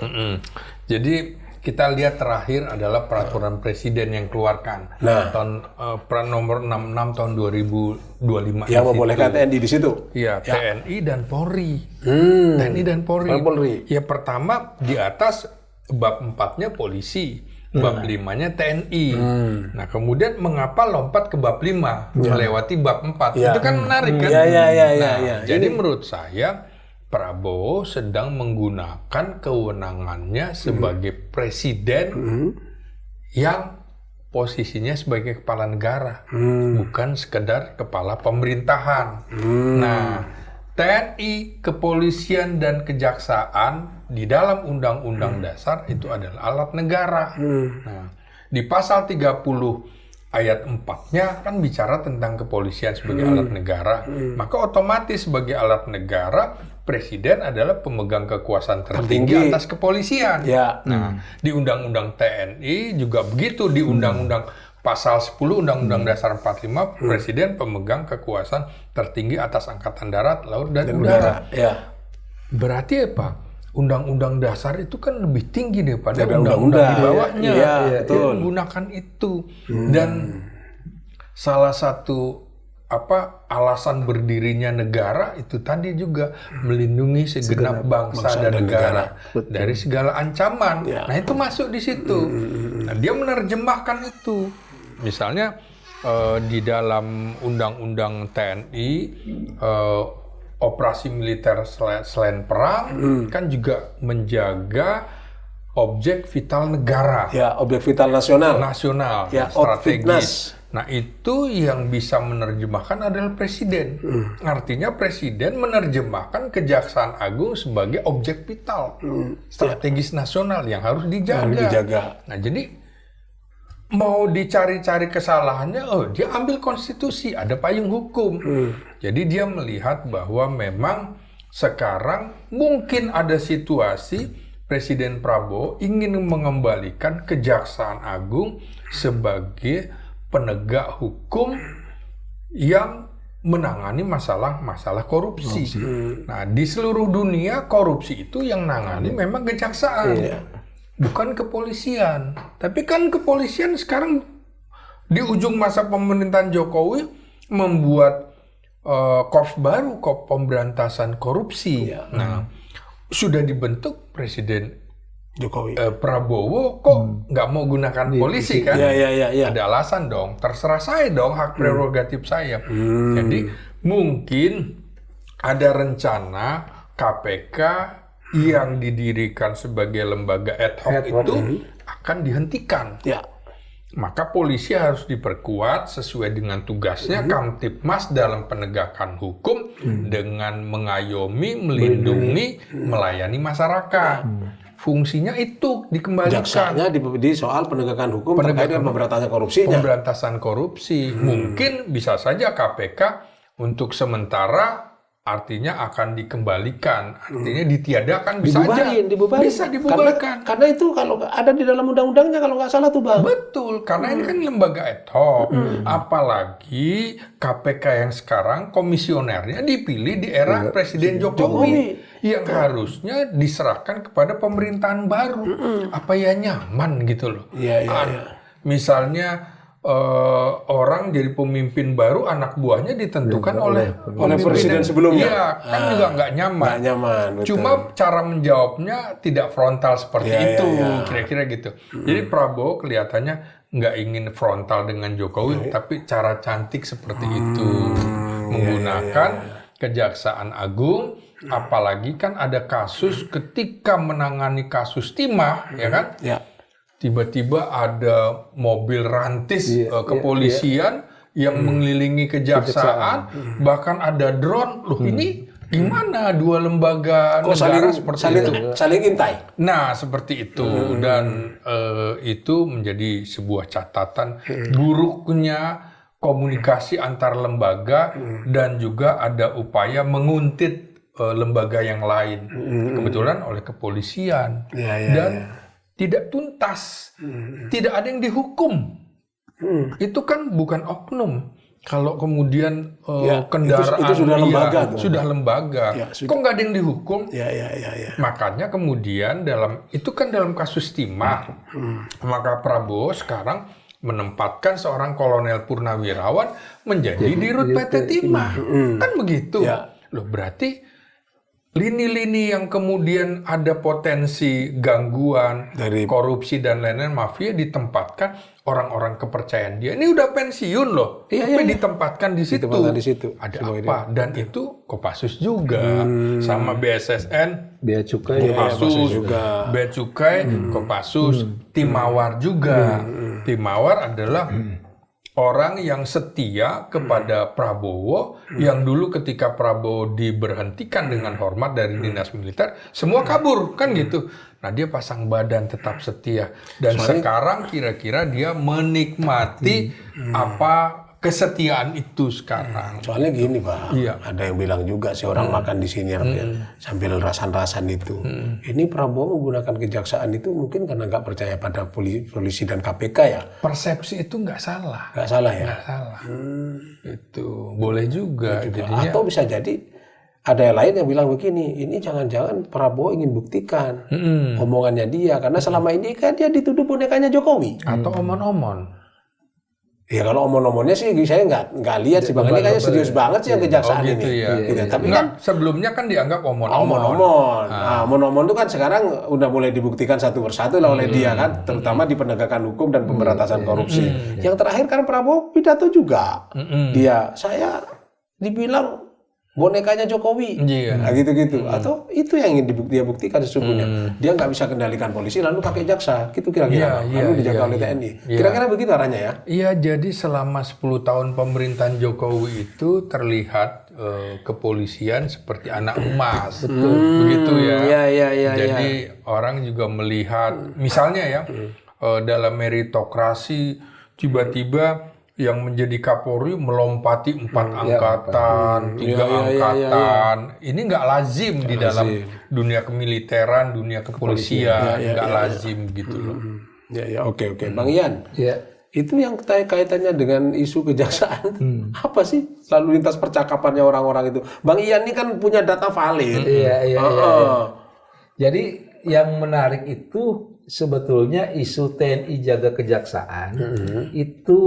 Jadi kita lihat terakhir adalah peraturan presiden yang keluarkan tahun nomor 66 tahun 2025 yang membolehkan TNI di situ. Iya, TNI dan Polri. TNI dan Polri. Ya pertama di atas bab 4-nya polisi, bab 5-nya TNI. Nah, kemudian mengapa lompat ke bab 5 melewati bab 4? Itu kan menarik kan? Jadi menurut saya Prabowo sedang menggunakan kewenangannya sebagai presiden yang posisinya sebagai kepala negara, bukan sekedar kepala pemerintahan. Nah, TNI, kepolisian, dan kejaksaan di dalam Undang-Undang Dasar itu adalah alat negara. Nah, di pasal 30 ayat 4-nya kan bicara tentang kepolisian sebagai alat negara. Maka otomatis sebagai alat negara, presiden adalah pemegang kekuasaan tertinggi atas kepolisian. Nah, di Undang-Undang TNI juga begitu, di Undang-Undang Pasal 10 Undang-Undang Dasar 45, presiden pemegang kekuasaan tertinggi atas Angkatan Darat, Laut, dan Udara. Berarti apa? Undang-Undang Dasar itu kan lebih tinggi daripada undang-undang di bawahnya. Dia menggunakan itu. Dan salah satu alasan berdirinya negara itu tadi juga melindungi segenap bangsa dan negara dari segala ancaman. Nah, itu masuk di situ. Nah, dia menerjemahkan itu. Misalnya di dalam undang-undang TNI operasi militer selain perang kan juga menjaga objek vital negara. Ya, objek vital nasional. Ya, strategis. Nah, itu yang bisa menerjemahkan adalah presiden. Artinya presiden menerjemahkan Kejaksaan Agung sebagai objek vital strategis nasional yang harus dijaga. Nah, jadi mau dicari-cari kesalahannya, dia ambil konstitusi, ada payung hukum. Jadi dia melihat bahwa memang sekarang mungkin ada situasi Presiden Prabowo ingin mengembalikan Kejaksaan Agung sebagai penegak hukum yang menangani masalah korupsi. Nah, di seluruh dunia korupsi itu yang nangani memang kejaksaan. Bukan kepolisian. Tapi kan kepolisian sekarang di ujung masa pemerintahan Jokowi membuat korps baru, Korps Pemberantasan Korupsi. Nah, sudah dibentuk Presiden Jokowi. Prabowo kok nggak mau gunakan polisi kan? Iya. Ada alasan dong. Terserah saya dong, hak prerogatif saya. Jadi mungkin ada rencana KPK yang didirikan sebagai lembaga ad hoc itu akan dihentikan. Maka polisi harus diperkuat sesuai dengan tugasnya Kamtibmas dalam penegakan hukum dengan mengayomi, melindungi, melayani masyarakat. Fungsinya itu dikembalikan. Jaksanya di soal penegakan hukum terkait dengan pemberantasan korupsinya. Pemberantasan korupsi. Mungkin bisa saja KPK untuk sementara artinya akan dikembalikan, artinya ditiadakan, dibubarin. Bisa dibubarkan. Karena itu kalau ada di dalam undang-undangnya kalau nggak salah tuh Bang. Betul, karena ini kan lembaga ad hoc. Apalagi KPK yang sekarang komisionernya dipilih di era Presiden Jokowi. Yang harusnya diserahkan kepada pemerintahan baru. Apa ya nyaman gitu loh. Misalnya orang jadi pemimpin baru, anak buahnya ditentukan oleh presiden sebelumnya. Iya, kan juga nggak nyaman. Nggak nyaman, betul. Cuma cara menjawabnya tidak frontal seperti itu, kira-kira gitu. Jadi Prabowo kelihatannya nggak ingin frontal dengan Jokowi, tapi cara cantik seperti itu, menggunakan Kejaksaan Agung. Apalagi kan ada kasus ketika menangani kasus timah, ya kan? Tiba-tiba ada mobil rantis kepolisian yang mengelilingi kejaksaan, bahkan ada drone. Loh, ini gimana dua lembaga negara seperti itu? Saling intai. Nah, seperti itu. Dan itu menjadi sebuah catatan buruknya komunikasi antar lembaga dan juga ada upaya menguntit lembaga yang lain. Kebetulan oleh kepolisian. Dan tidak tuntas, tidak ada yang dihukum. Itu kan bukan oknum. Kalau kemudian kendaraan itu sudah lembaga, sudah lembaga, kok nggak ada yang dihukum? Makanya kemudian itu kan dalam kasus timah, maka Prabowo sekarang menempatkan seorang kolonel purnawirawan menjadi dirut PT Timah, kan begitu? Loh, berarti lini-lini yang kemudian ada potensi gangguan, dari korupsi dan lain-lain, mafia, ditempatkan orang-orang kepercayaan dia. Ini udah pensiun loh, tapi ditempatkan di situ. Ada apa? Dan itu Kopassus juga, sama BSSN, Bea Cukai, Bea Cukai, Kopassus, Timawar juga. Timawar adalah orang yang setia kepada Prabowo, yang dulu ketika Prabowo diberhentikan dengan hormat dari dinas militer, semua kabur, kan gitu. Nah, dia pasang badan tetap setia. Dan sekarang kira-kira dia menikmati apa kesetiaan itu sekarang. Soalnya gini Pak, ada yang bilang juga sih orang makan di sini sambil rasan-rasan itu. Ini Prabowo menggunakan kejaksaan itu mungkin karena nggak percaya pada polisi dan KPK ya. Persepsi itu nggak salah. Nggak salah ya? Nggak salah. Itu boleh juga. Jadinya, atau bisa jadi ada yang lain yang bilang begini, ini jangan-jangan Prabowo ingin buktikan omongannya dia. Karena selama ini kan dia dituduh bonekanya Jokowi. Atau omon-omon. Ya kalau omon-omonnya sih saya nggak lihat sih Bang. Ini kayaknya serius banget sih yang kejaksaan gitu ini. ya. Gitu. Tapi Enggak, sebelumnya kan dianggap omon-omon. omon-omon. Nah, omon-omon itu kan sekarang udah mulai dibuktikan satu persatu lah oleh dia kan, terutama di penegakan hukum dan pemberantasan korupsi. Yang terakhir kan Prabowo pidato juga. Saya dibilang bonekanya Jokowi, nah, gitu-gitu. Atau itu yang ingin dia buktikan sesungguhnya. Dia nggak bisa kendalikan polisi, lalu pakai jaksa, gitu kira-kira. Lalu dijaga oleh TNI. Kira-kira begitu arahnya ya? Iya, jadi selama 10 tahun pemerintahan Jokowi itu terlihat kepolisian seperti anak emas. Begitu ya. Iya. Jadi orang juga melihat, misalnya ya, dalam meritokrasi tiba-tiba yang menjadi Kapolri melompati 4 angkatan, 3 angkatan. Ini nggak lazim di dalam dunia kemiliteran, dunia kepolisian, nggak lazim gitu loh. Oke. Bang Ian, itu yang kaitannya dengan isu kejaksaan, apa sih lalu lintas percakapannya orang-orang itu? Bang Ian ini kan punya data valid. Iya. Jadi yang menarik itu sebetulnya isu TNI jaga kejaksaan itu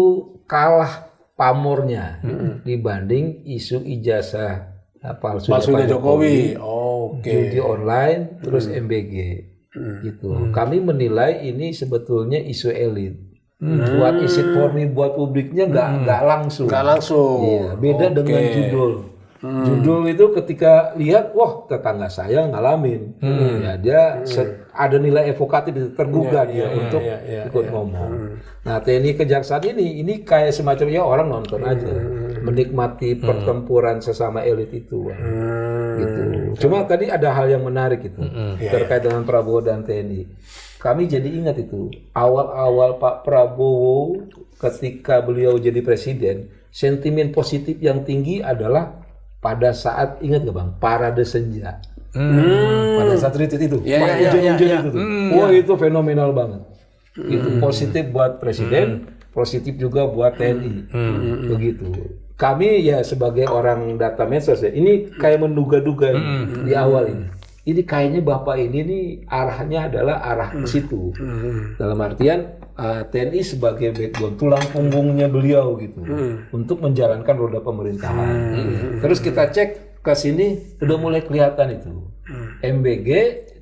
kalah pamornya dibanding isu ijazah palsunya Jokowi. Judi online terus MBG gitu. Kami menilai ini sebetulnya isu elit. Buat isi formi buat publiknya nggak langsung. Iya, beda dengan judul. Judul itu ketika lihat, wah tetangga saya ngalamin, ya dia ada nilai evokatif, tergugah dia untuk ikut ngomong. Nah TNI kejaksaan ini kayak semacam ya orang nonton aja, menikmati pertempuran sesama elit itu, gitu. Cuma tadi ada hal yang menarik itu terkait dengan Prabowo dan TNI. Kami jadi ingat itu awal-awal Pak Prabowo ketika beliau jadi presiden, sentimen positif yang tinggi adalah pada saat, ingat gak Bang, parade senja. Pada saat retreat itu, hujan-hujan itu. Wah itu fenomenal banget. Itu positif buat presiden, positif juga buat TNI. Begitu. Kami ya sebagai orang data medsos ya, ini kayak menduga-duga di awal ini. Ini kayaknya Bapak ini nih arahnya adalah arah ke situ. Dalam artian TNI sebagai backbone, tulang punggungnya beliau gitu, untuk menjalankan roda pemerintahan. Terus kita cek ke sini udah mulai kelihatan itu. MBG,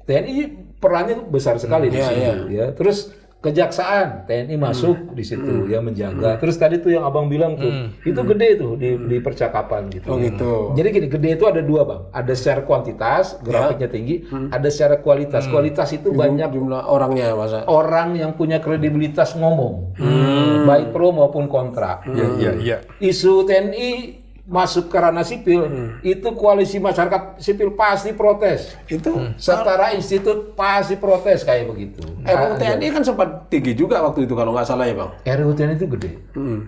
TNI perannya besar sekali di situ ya. Terus kejaksaan, TNI masuk di situ ya menjaga. Terus tadi tuh yang Abang bilang tuh, itu gede tuh di percakapan gitu. Jadi gini, gede itu ada dua Bang. Ada secara kuantitas, grafiknya tinggi. Ada secara kualitas. Kualitas itu banyak jumlah orangnya, masa. Orang yang punya kredibilitas ngomong, baik pro maupun kontra. Isu TNI masuk ke ranah sipil, itu koalisi masyarakat sipil pasti protes. Itu setara institut pasti protes kayak begitu. RUU TNI kan sempat tinggi juga waktu itu kalau nggak salah ya Bang. RUU TNI itu gede.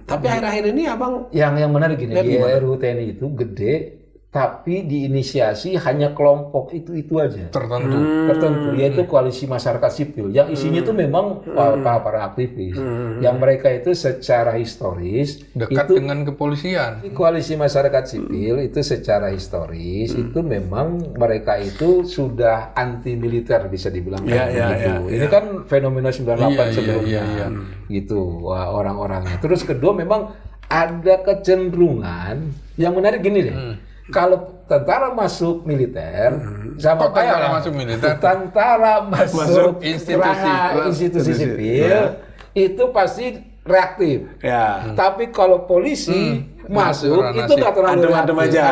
Tapi akhir-akhir ini Abang yang menarik gini, RUU TNI itu gede, tapi diinisiasi hanya kelompok itu aja. Tertentu, yaitu koalisi masyarakat sipil. Yang isinya itu memang para aktivis. Yang mereka itu secara historis dekat itu, dengan kepolisian. Koalisi masyarakat sipil itu secara historis itu memang mereka itu sudah anti militer bisa dibilang gitu. Ini kan fenomena 98 sebelumnya. Gitu orang-orangnya. Terus kedua memang ada kecenderungan yang menarik gini deh. Kalau tentara masuk militer, sama tentara masuk militer, tentara masuk institusi sipil, itu pasti reaktif. Tapi kalau polisi masuk itu nggak terlalu adem aja.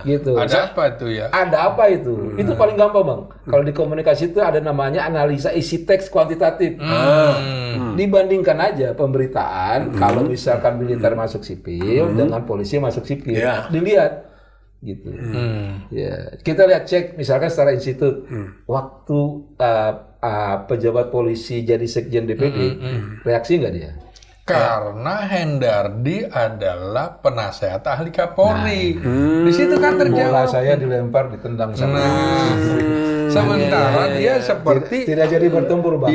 Gitu. Ada apa itu ya? Ada apa itu? Itu paling gampang Bang. Kalau di komunikasi itu ada namanya analisa isi teks kuantitatif. Dibandingkan aja pemberitaan kalau misalkan militer masuk sipil dengan polisi masuk sipil, dilihat gitu. Ya, kita lihat cek misalkan secara institut waktu pejabat polisi jadi sekjen DPD, reaksi nggak dia? Karena Hendardi adalah penasehat ahli Kapolri. Di situ kan terjawab. Bola saya dilempar, ditendang sama. Sementara dia seperti tidak jadi bertempur Bang.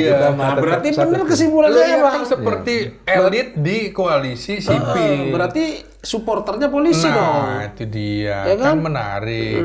Berarti benar kesimpulan saya Bang. Kan seperti elit di koalisi sipil. Berarti supporternya polisi dong. Nah, itu dia. Ya kan menarik.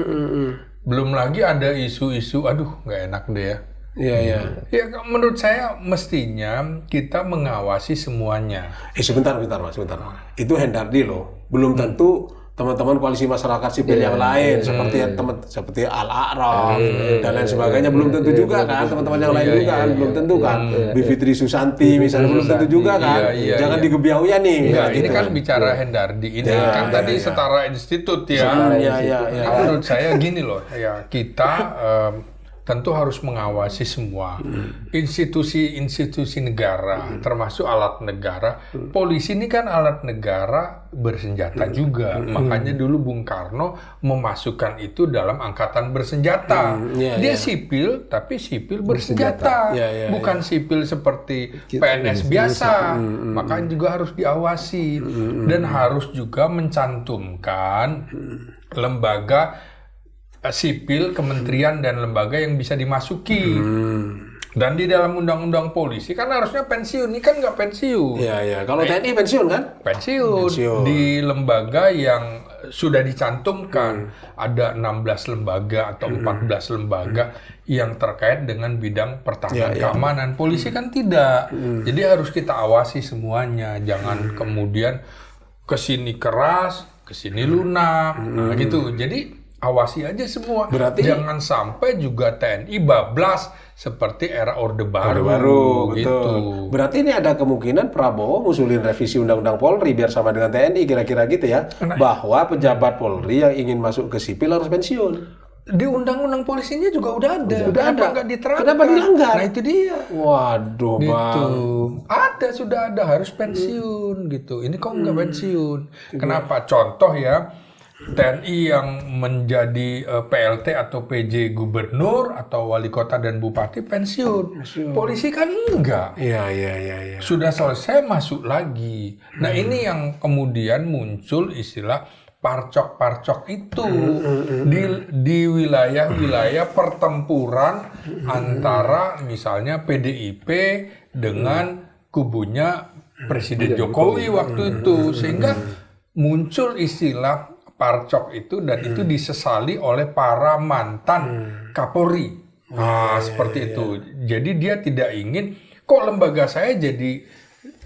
Belum lagi ada isu-isu, aduh nggak enak deh ya. Iya. Ya, menurut saya mestinya kita mengawasi semuanya. Sebentar Mas, sebentar. Itu Hendardi loh. Belum tentu teman-teman koalisi masyarakat sipil yang lain seperti Al-A'raf dan lain sebagainya belum tentu juga kan, teman-teman yang lain juga kan belum tentu kan. Bivitri Susanti misalnya belum tentu juga kan. Jangan digebiau ya nih. Ini kan bicara Hendardi ini kan tadi setara institut ya. Menurut saya gini loh, ya kita tentu harus mengawasi semua institusi-institusi negara, termasuk alat negara. Polisi ini kan alat negara bersenjata juga. Makanya dulu Bung Karno memasukkan itu dalam angkatan bersenjata. Dia sipil, tapi sipil bersenjata. Bukan sipil seperti PNS biasa. Makanya juga harus diawasi. Dan harus juga mencantumkan lembaga sipil, kementerian dan lembaga yang bisa dimasuki. Dan di dalam undang-undang polisi kan harusnya pensiun, ini kan nggak pensiun. Iya. Kalau TNI pensiun kan? Pensiun. Di lembaga yang sudah dicantumkan ada 16 lembaga atau 14 lembaga yang terkait dengan bidang pertahanan keamanan. Polisi kan tidak. Jadi harus kita awasi semuanya, jangan kemudian kesini keras, kesini lunak, gitu. Jadi awasi aja semua. Berarti jangan sampai juga TNI bablas seperti era Orde Baru gitu. Betul. Berarti ini ada kemungkinan Prabowo ngusulin revisi Undang-Undang Polri biar sama dengan TNI kira-kira gitu ya. Bahwa pejabat Polri yang ingin masuk ke sipil harus pensiun. Di Undang-Undang Polisinya juga udah ada. Kenapa nggak diterapkan? Kenapa dilanggar? Nah itu dia. Waduh, gitu. Bang. Sudah ada harus pensiun gitu. Ini kok nggak pensiun? Kenapa? Contoh ya. TNI yang menjadi PLT atau PJ gubernur atau wali kota dan bupati pensiun. Polisi kan enggak. Iya. Sudah selesai masuk lagi. Nah ini yang kemudian muncul istilah parcok-parcok itu di wilayah-wilayah pertempuran antara misalnya PDIP dengan kubunya Presiden Jokowi waktu itu, sehingga muncul istilah parcok itu dan itu disesali oleh para mantan Kapolri. Seperti itu. Jadi dia tidak ingin kok lembaga saya jadi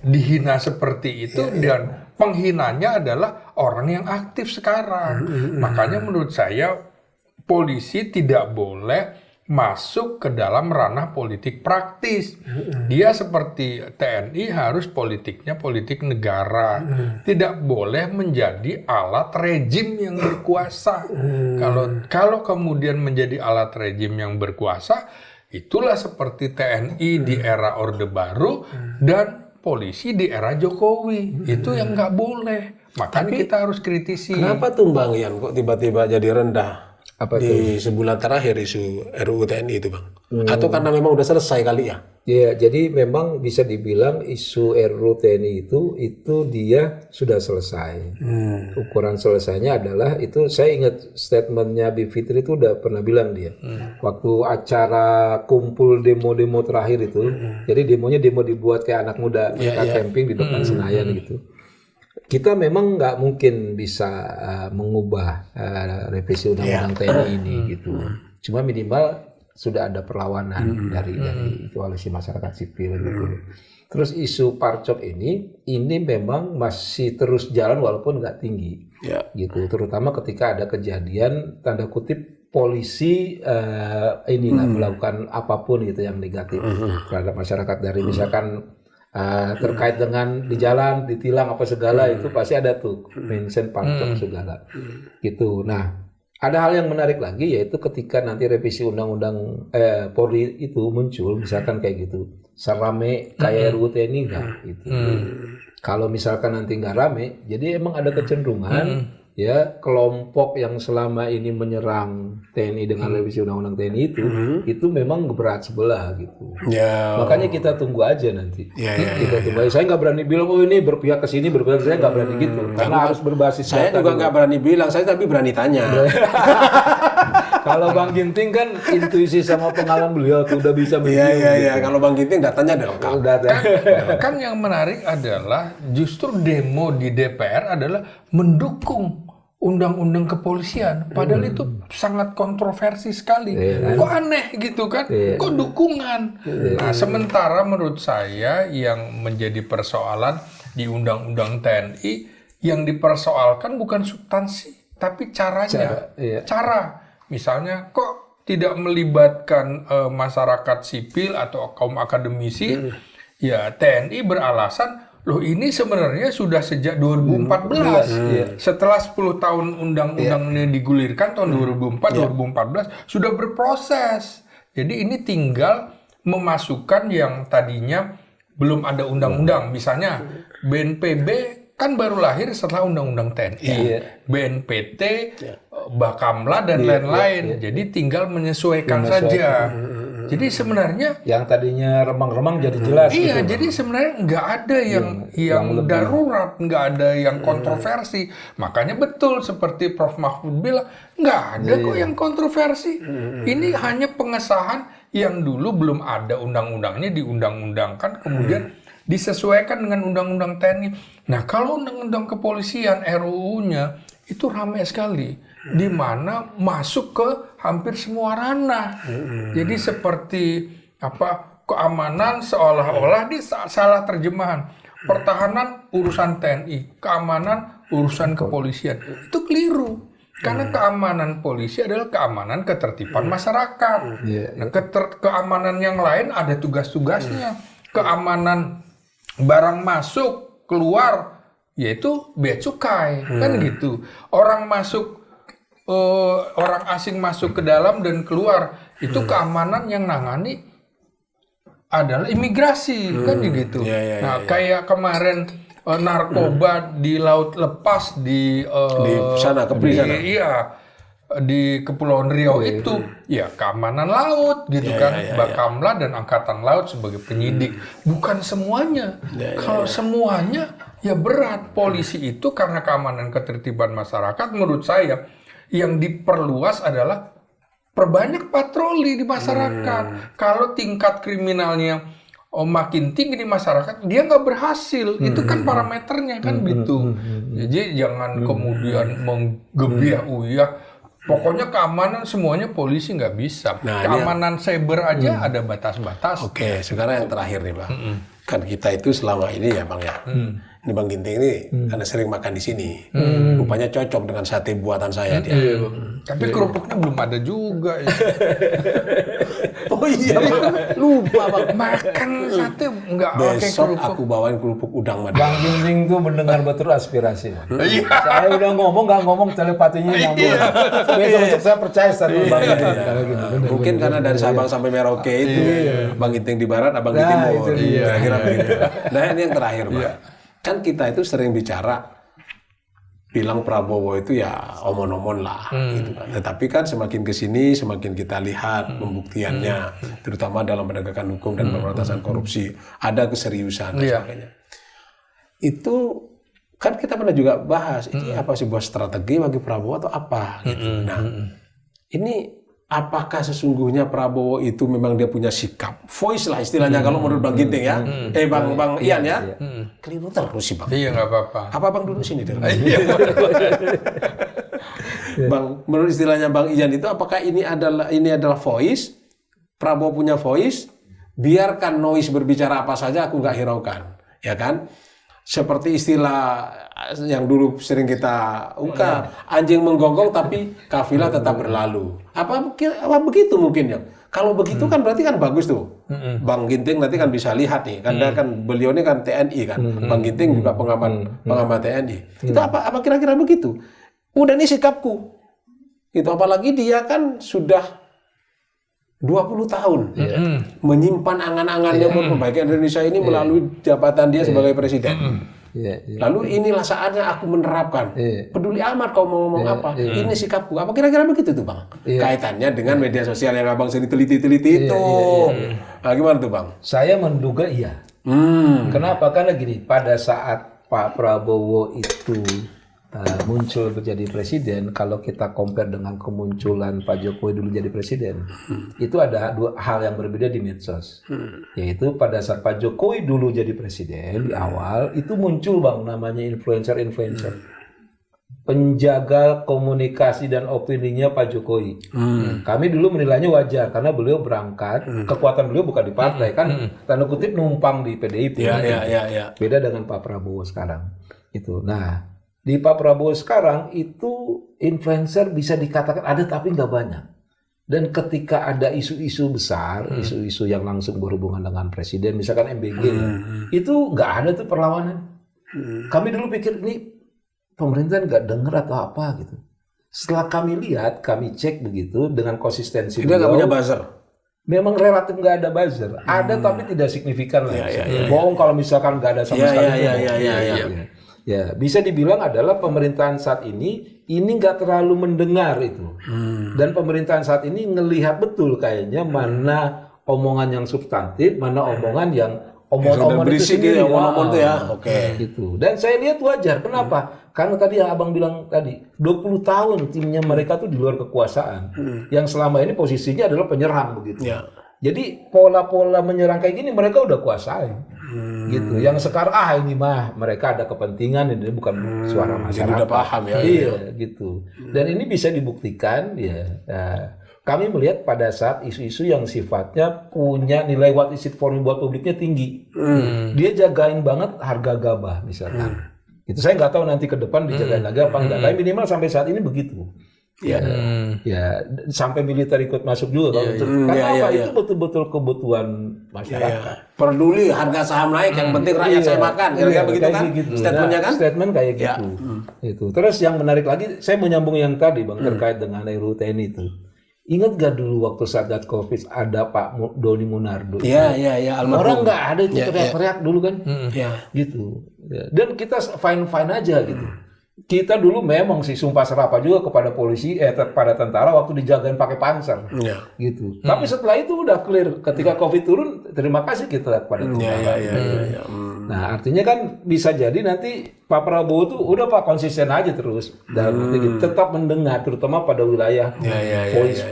dihina seperti itu dan penghinanya adalah orang yang aktif sekarang. Makanya menurut saya polisi tidak boleh masuk ke dalam ranah politik praktis. Dia seperti TNI harus politiknya politik negara. Tidak boleh menjadi alat rejim yang berkuasa. Kalau kemudian menjadi alat rejim yang berkuasa, itulah seperti TNI di era Orde Baru dan polisi di era Jokowi. Itu yang nggak boleh. Makanya kita harus kritisi. Kenapa tuh Bang Yan kok tiba-tiba jadi rendah? Di sebulan terakhir isu RUU TNI itu Bang? Atau karena memang udah selesai kali ya? Ya, jadi memang bisa dibilang isu RUU TNI itu dia sudah selesai. Ukuran selesainya adalah itu, saya ingat statementnya Bivitri itu udah pernah bilang dia. Waktu acara kumpul demo-demo terakhir itu, jadi demonya demo dibuat kayak anak muda, camping di depan Senayan gitu. Kita memang nggak mungkin bisa mengubah revisi undang-undang TNI ini gitu. Cuma minimal sudah ada perlawanan dari koalisi masyarakat sipil gitu. Terus isu parcok ini memang masih terus jalan walaupun nggak tinggi gitu. Terutama ketika ada kejadian tanda kutip polisi melakukan apapun gitu yang negatif terhadap masyarakat, dari misalkan terkait dengan di jalan ditilang apa segala, itu pasti ada tuh mention parcok segala gitu. Nah, ada hal yang menarik lagi, yaitu ketika nanti revisi undang-undang Polri itu muncul, misalkan kayak gitu, serame kayak RUU TNI enggak gitu. Kalau misalkan nanti nggak rame, jadi emang ada kecenderungan ya kelompok yang selama ini menyerang TNI dengan revisi undang-undang TNI itu memang berat sebelah gitu. Makanya kita tunggu aja nanti. Kita tunggu aja. Saya nggak berani bilang ini berpihak ke sini, berpihak ke saya, nggak berani gitu. Karena harus berbasis saya data. Saya juga nggak berani bilang, saya tapi berani tanya. Kalau Bang Ginting kan intuisi sama pengalaman beliau tuh udah bisa begitu. Iya. Kalau Bang Ginting datanya ada lengkap. Kan yang menarik adalah justru demo di DPR adalah mendukung undang-undang kepolisian, padahal itu sangat kontroversi sekali. Kok aneh gitu kan? Kok dukungan? Nah, sementara menurut saya yang menjadi persoalan di undang-undang TNI yang dipersoalkan bukan substansi, tapi caranya. Cara. Misalnya kok tidak melibatkan masyarakat sipil atau kaum akademisi? Ya, TNI beralasan loh ini sebenarnya sudah sejak 2014. Setelah 10 tahun undang-undang ini digulirkan tahun 2014 sudah berproses. Jadi ini tinggal memasukkan yang tadinya belum ada undang-undang. Misalnya BNPB kan baru lahir setelah undang-undang TNI. BNPT, Bakamla dan lain-lain. Jadi tinggal menyesuaikan saja. Jadi sebenarnya yang tadinya remang-remang jadi jelas. Iya, gitu, jadi sebenarnya nggak ada yang darurat, nggak ada yang kontroversi. Makanya betul seperti Prof. Mahfud bilang, nggak ada kok yang kontroversi. Ini hanya pengesahan yang dulu belum ada undang-undangnya diundang-undangkan, kemudian disesuaikan dengan undang-undang TNI. Nah, kalau undang-undang kepolisian RUU-nya itu ramai sekali, di mana masuk ke hampir semua ranah. Jadi seperti keamanan seolah-olah dia salah terjemahan. Pertahanan urusan TNI, keamanan urusan kepolisian. Itu keliru. Karena keamanan polisi adalah keamanan ketertiban masyarakat. Nah, keamanan yang lain ada tugas-tugasnya. Keamanan barang masuk, keluar, yaitu bea cukai, kan gitu. Orang asing masuk ke dalam dan keluar, itu keamanan yang nangani adalah imigrasi, kan gitu. Kayak kemarin narkoba di laut lepas di sana, Kepri sana. Di Kepulauan Riau itu ya keamanan laut gitu kan. Bakamla dan Angkatan Laut sebagai penyidik. Bukan semuanya. Kalau semuanya ya berat. Polisi itu karena keamanan ketertiban masyarakat menurut saya yang diperluas adalah perbanyak patroli di masyarakat. Kalau tingkat kriminalnya makin tinggi di masyarakat, dia nggak berhasil. Itu kan parameternya kan gitu. Jadi jangan kemudian menggebiah-uyah. Pokoknya keamanan semuanya polisi nggak bisa. Nah, keamanan cyber aja ada batas-batas. Oke, sekarang yang terakhir nih Bang. Kan kita itu selama ini ya Bang ya. Ini Bang Ginting ini karena sering makan di sini. Rupanya cocok dengan sate buatan saya dia. Tapi kerupuknya belum ada juga ya. Oh iya Bang, lupa Bang. Makan sate nggak pakai Besok kerupuk. aku bawain kerupuk udang Madura. Bang Ginting tuh mendengar betul aspirasi. Saya udah ngomong, nggak ngomong telepatinya nyambung. Besok saya percaya sama Bang Ginting. Mungkin karena dari Sabang sampai Merauke itu, Bang Ginting di barat, Abang di timur. Kira-kira begitu. Nah ini yang terakhir Bang. Kan kita itu sering bicara bilang Prabowo itu ya omon-omon lah gitu kan. Tetapi kan semakin kesini semakin kita lihat pembuktiannya, terutama dalam penegakan hukum dan pemberantasan korupsi, ada keseriusan dan sebagainya. Itu kan kita pernah juga bahas ini apa sih buat strategi bagi Prabowo atau apa gitu. Nah ini apakah sesungguhnya Prabowo itu memang dia punya sikap voice lah istilahnya kalau menurut Bang Ginting ya, Bang Ian ya, keliru terus sih Bang. Iya nggak apa-apa. Apa Bang duduk sini dulu. Bang, menurut istilahnya Bang Ian itu apakah ini adalah voice, Prabowo punya voice, biarkan noise berbicara apa saja aku nggak hiraukan, ya kan? Seperti istilah yang dulu sering kita ungkap, anjing menggonggong tapi kafilah tetap berlalu. Apa begitu mungkin ya? Kalau begitu kan berarti kan bagus tuh. Bang Ginting nanti kan bisa lihat nih, karena kan beliau ini kan TNI kan. Bang Ginting juga pengamat TNI. Itu apa kira-kira begitu? Udah nih sikapku. Itu apalagi dia kan sudah 20 tahun menyimpan angan-angannya untuk perbaikan Indonesia ini melalui jabatan dia sebagai presiden. Lalu inilah saatnya aku menerapkan. Peduli amat kau mau ngomong apa. Ini sikapku. Apa kira-kira begitu tuh Bang? Kaitannya dengan media sosial yang Abang sering teliti-teliti itu. Nah, gimana tuh Bang? Saya menduga iya. Kenapa? Karena gini, pada saat Pak Prabowo itu muncul menjadi presiden, kalau kita compare dengan kemunculan Pak Jokowi dulu jadi presiden, itu ada dua hal yang berbeda di medsos. Yaitu pada saat Pak Jokowi dulu jadi presiden di awal, itu muncul Bang namanya influencer. penjaga komunikasi dan opininya Pak Jokowi. Kami dulu menilainya wajar karena beliau berangkat, kekuatan beliau bukan di partai kan, tanda kutip numpang di PDIP. Beda dengan Pak Prabowo sekarang. Itu. Nah, di Pak Prabowo sekarang itu influencer bisa dikatakan ada tapi nggak banyak. Dan ketika ada isu-isu besar, isu-isu yang langsung berhubungan dengan presiden, misalkan MBG, itu nggak ada tuh perlawanan. Kami dulu pikir ini pemerintah nggak dengar atau apa gitu. Setelah kami lihat, kami cek begitu dengan konsistensi. Dia nggak punya buzzer. Memang relatif nggak ada buzzer. Ada tapi tidak signifikan lah. Bohong kalau misalkan nggak ada sama sekali. Ya, bisa dibilang adalah pemerintahan saat ini nggak terlalu mendengar itu. Dan pemerintahan saat ini ngelihat betul kayaknya mana omongan yang substantif, mana omongan yang omong-omong itu sendiri. Omong-omong itu ya. Oke. Gitu. Dan saya lihat wajar. Kenapa? Karena tadi yang Abang bilang tadi, 20 tahun timnya mereka tuh di luar kekuasaan. Yang selama ini posisinya adalah penyerang begitu. Jadi pola-pola menyerang kayak gini mereka udah kuasai. Gitu. Yang sekarang ini mah mereka ada kepentingan, ini bukan suara masyarakat. Udah paham ya. Iya, gitu. Dan ini bisa dibuktikan ya. Kami melihat pada saat isu-isu yang sifatnya punya nilai what is it for me buat publiknya tinggi. Dia jagain banget harga gabah misalkan. Itu saya nggak tahu nanti ke depan dijagain lagi apa enggak. Tapi minimal sampai saat ini begitu. Ya, sampai militer ikut masuk juga kalau karena itu betul-betul kebutuhan masyarakat. Peduli harga saham naik, yang penting rakyat saya makan. Kira-kira begitu kan? Gitu. Statementnya kan? Statement kayak gitu. Itu. Terus yang menarik lagi, saya menyambung yang tadi Bang terkait dengan RUU TNI itu. Ingat gak dulu waktu Satgas Covid ada Pak Doni Monardo? Iya. Orang nggak ada itu teriak-teriak dulu kan? Gitu. Dan kita fine-fine aja gitu. Kita dulu memang sih sumpah serapah juga kepada polisi, kepada tentara waktu dijagain pakai panser, gitu. Tapi setelah itu udah clear. Ketika Covid turun, terima kasih kita kepada tentara. Nah, artinya kan bisa jadi nanti Pak Prabowo tuh udah Pak konsisten aja terus dalam arti tetap mendengar, terutama pada wilayah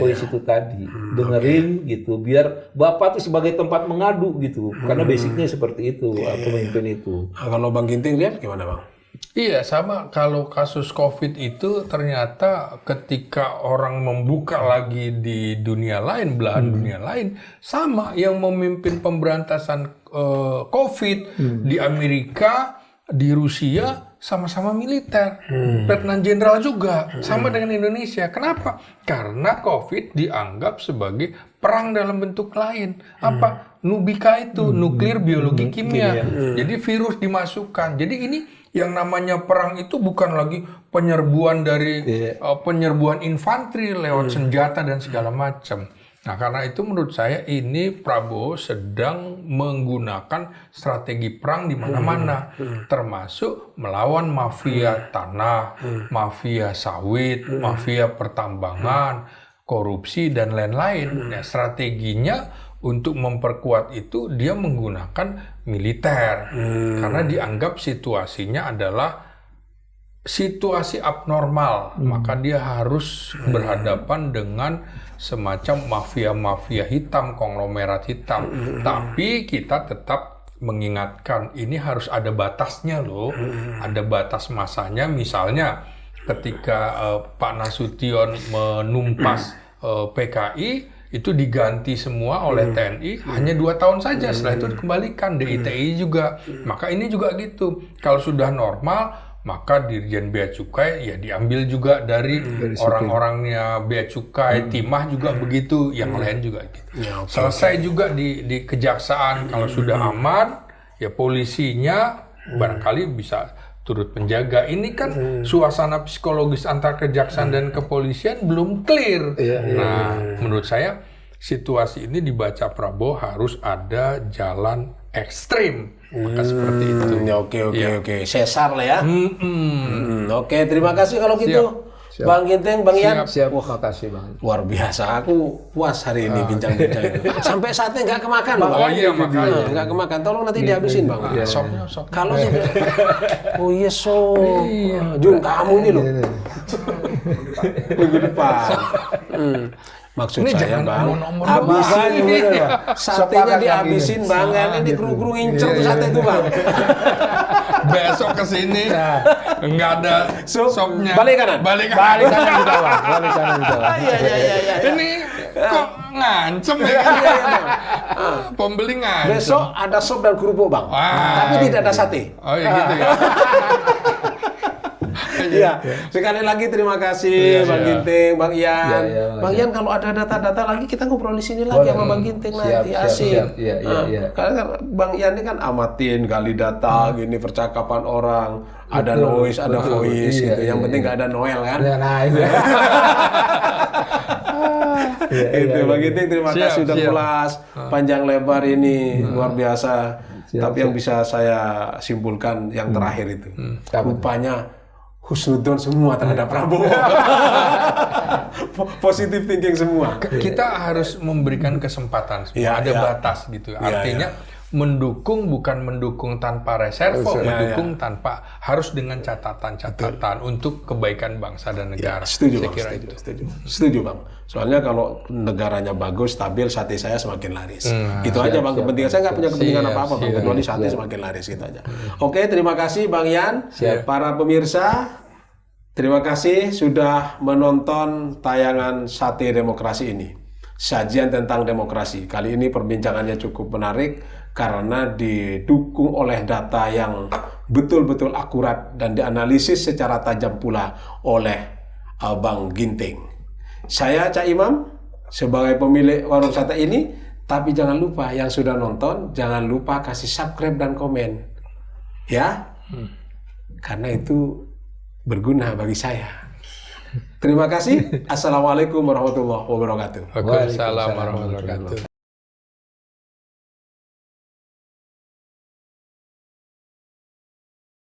voice itu tadi, dengerin gitu, biar Bapak tuh sebagai tempat mengadu gitu, karena basicnya seperti itu, pemimpin itu. Kalau Bang Ginting lihat gimana Bang? Iya, sama kalau kasus COVID itu ternyata ketika orang membuka lagi di dunia lain, belahan dunia lain, sama yang memimpin pemberantasan COVID di Amerika, di Rusia, sama-sama militer. Letnan Jenderal juga, sama dengan Indonesia. Kenapa? Karena COVID dianggap sebagai perang dalam bentuk lain. Apa? Nubika itu, nuklir, biologi, kimia. Jadi virus dimasukkan. Jadi ini yang namanya perang itu bukan lagi penyerbuan dari penyerbuan infanteri lewat senjata dan segala macam. Nah, karena itu menurut saya ini Prabowo sedang menggunakan strategi perang di mana-mana, termasuk melawan mafia tanah, mafia sawit, mafia pertambangan, korupsi dan lain-lain. Nah, strateginya untuk memperkuat itu dia menggunakan militer karena dianggap situasinya adalah situasi abnormal, maka dia harus berhadapan dengan semacam mafia-mafia hitam, konglomerat hitam. Tapi kita tetap mengingatkan ini harus ada batasnya loh, ada batas masanya. Misalnya ketika Pak Nasution menumpas PKI itu diganti semua oleh TNI hanya 2 tahun saja, setelah itu dikembalikan. DITI juga, maka ini juga gitu. Kalau sudah normal, maka Dirjen Bea Cukai ya diambil juga dari orang-orangnya Bea Cukai, Timah juga begitu, yang lain juga gitu. Selesai juga di kejaksaan, kalau sudah aman, ya polisinya barangkali bisa turut menjaga. Ini kan suasana psikologis antar kejaksaan dan kepolisian belum clear. Nah, menurut saya situasi ini dibaca Prabowo harus ada jalan ekstrim. Maka seperti itu. Oke. Sesar lah ya. Oke, terima kasih kalau gitu. Bang Ginting, Bang Ian. Siap, makasih Bang. Luar biasa, aku puas hari ini bincang-bincang itu. Sampai saatnya nggak kemakan, Bang. Oh iya, makanya. Nggak kemakan, tolong nanti dihabisin, Bang. Sop. Kalau tidak, oh iya sop. Jun, kamu ini loh. Minggu depan. Maksud Ini saya jangan Bang, nomor-nomor habisin doang. gitu, Iya. Bang. Satenya dihabisin Bang, ini kru-kru ngincer tuh sate itu Bang. Besok kesini nggak ada sopnya. Balik kanan. Balik Balik kanan. kanan kita, Bang. Balik kanan kita, Bang. Iya. Ini kok ngancem ya? Iya, Bang. Pembeli ngancem. Besok ada sop dan kerupuk Bang, Wah. tapi tidak ada sate. Oh ya gitu ya. Iya, sekali lagi terima kasih Bang Ginting, Bang Ian. Iya, Bang Ian, kalau ada data-data lagi kita ngobrol di sini lagi sama Bang Ginting nanti, asik. Iya. Karena kan Bang Ian ini kan amatin gali data, gini percakapan orang, ada noise, ada voice, Iya, gitu. Yang penting nggak ada Noel kan. Nah, itu. Itu Bang Ginting, terima Siap, kasih sudah siap. pulas, panjang lebar ini luar biasa. Tapi yang bisa saya simpulkan yang terakhir itu, rupanya husnudon semua terhadap Prabowo. Positive thinking semua. Kita harus memberikan kesempatan semua. Iya, Ada iya. batas gitu. Artinya mendukung bukan mendukung tanpa reservo, mendukung tanpa harus dengan catatan-catatan untuk kebaikan bangsa dan negara. Setuju, Saya Bang. kira Setuju, Bang. Soalnya kalau negaranya bagus, stabil, sate saya semakin laris. Itu aja, Bang. Kepentingan saya nggak punya kepentingan apa-apa, Bang. Kecuali sate semakin laris, gitu aja. Oke, terima kasih Bang Ian. Para pemirsa, terima kasih sudah menonton tayangan Sate Demokrasi ini. Sajian tentang demokrasi. Kali ini perbincangannya cukup menarik karena didukung oleh data yang betul-betul akurat dan dianalisis secara tajam pula oleh Bang Ginting. Saya Cak Imam sebagai pemilik warung sate ini, tapi jangan lupa yang sudah nonton jangan lupa kasih subscribe dan komen. Ya. Karena itu berguna bagi saya. Terima kasih. Assalamualaikum warahmatullahi wabarakatuh. Waalaikumsalam warahmatullahi wabarakatuh.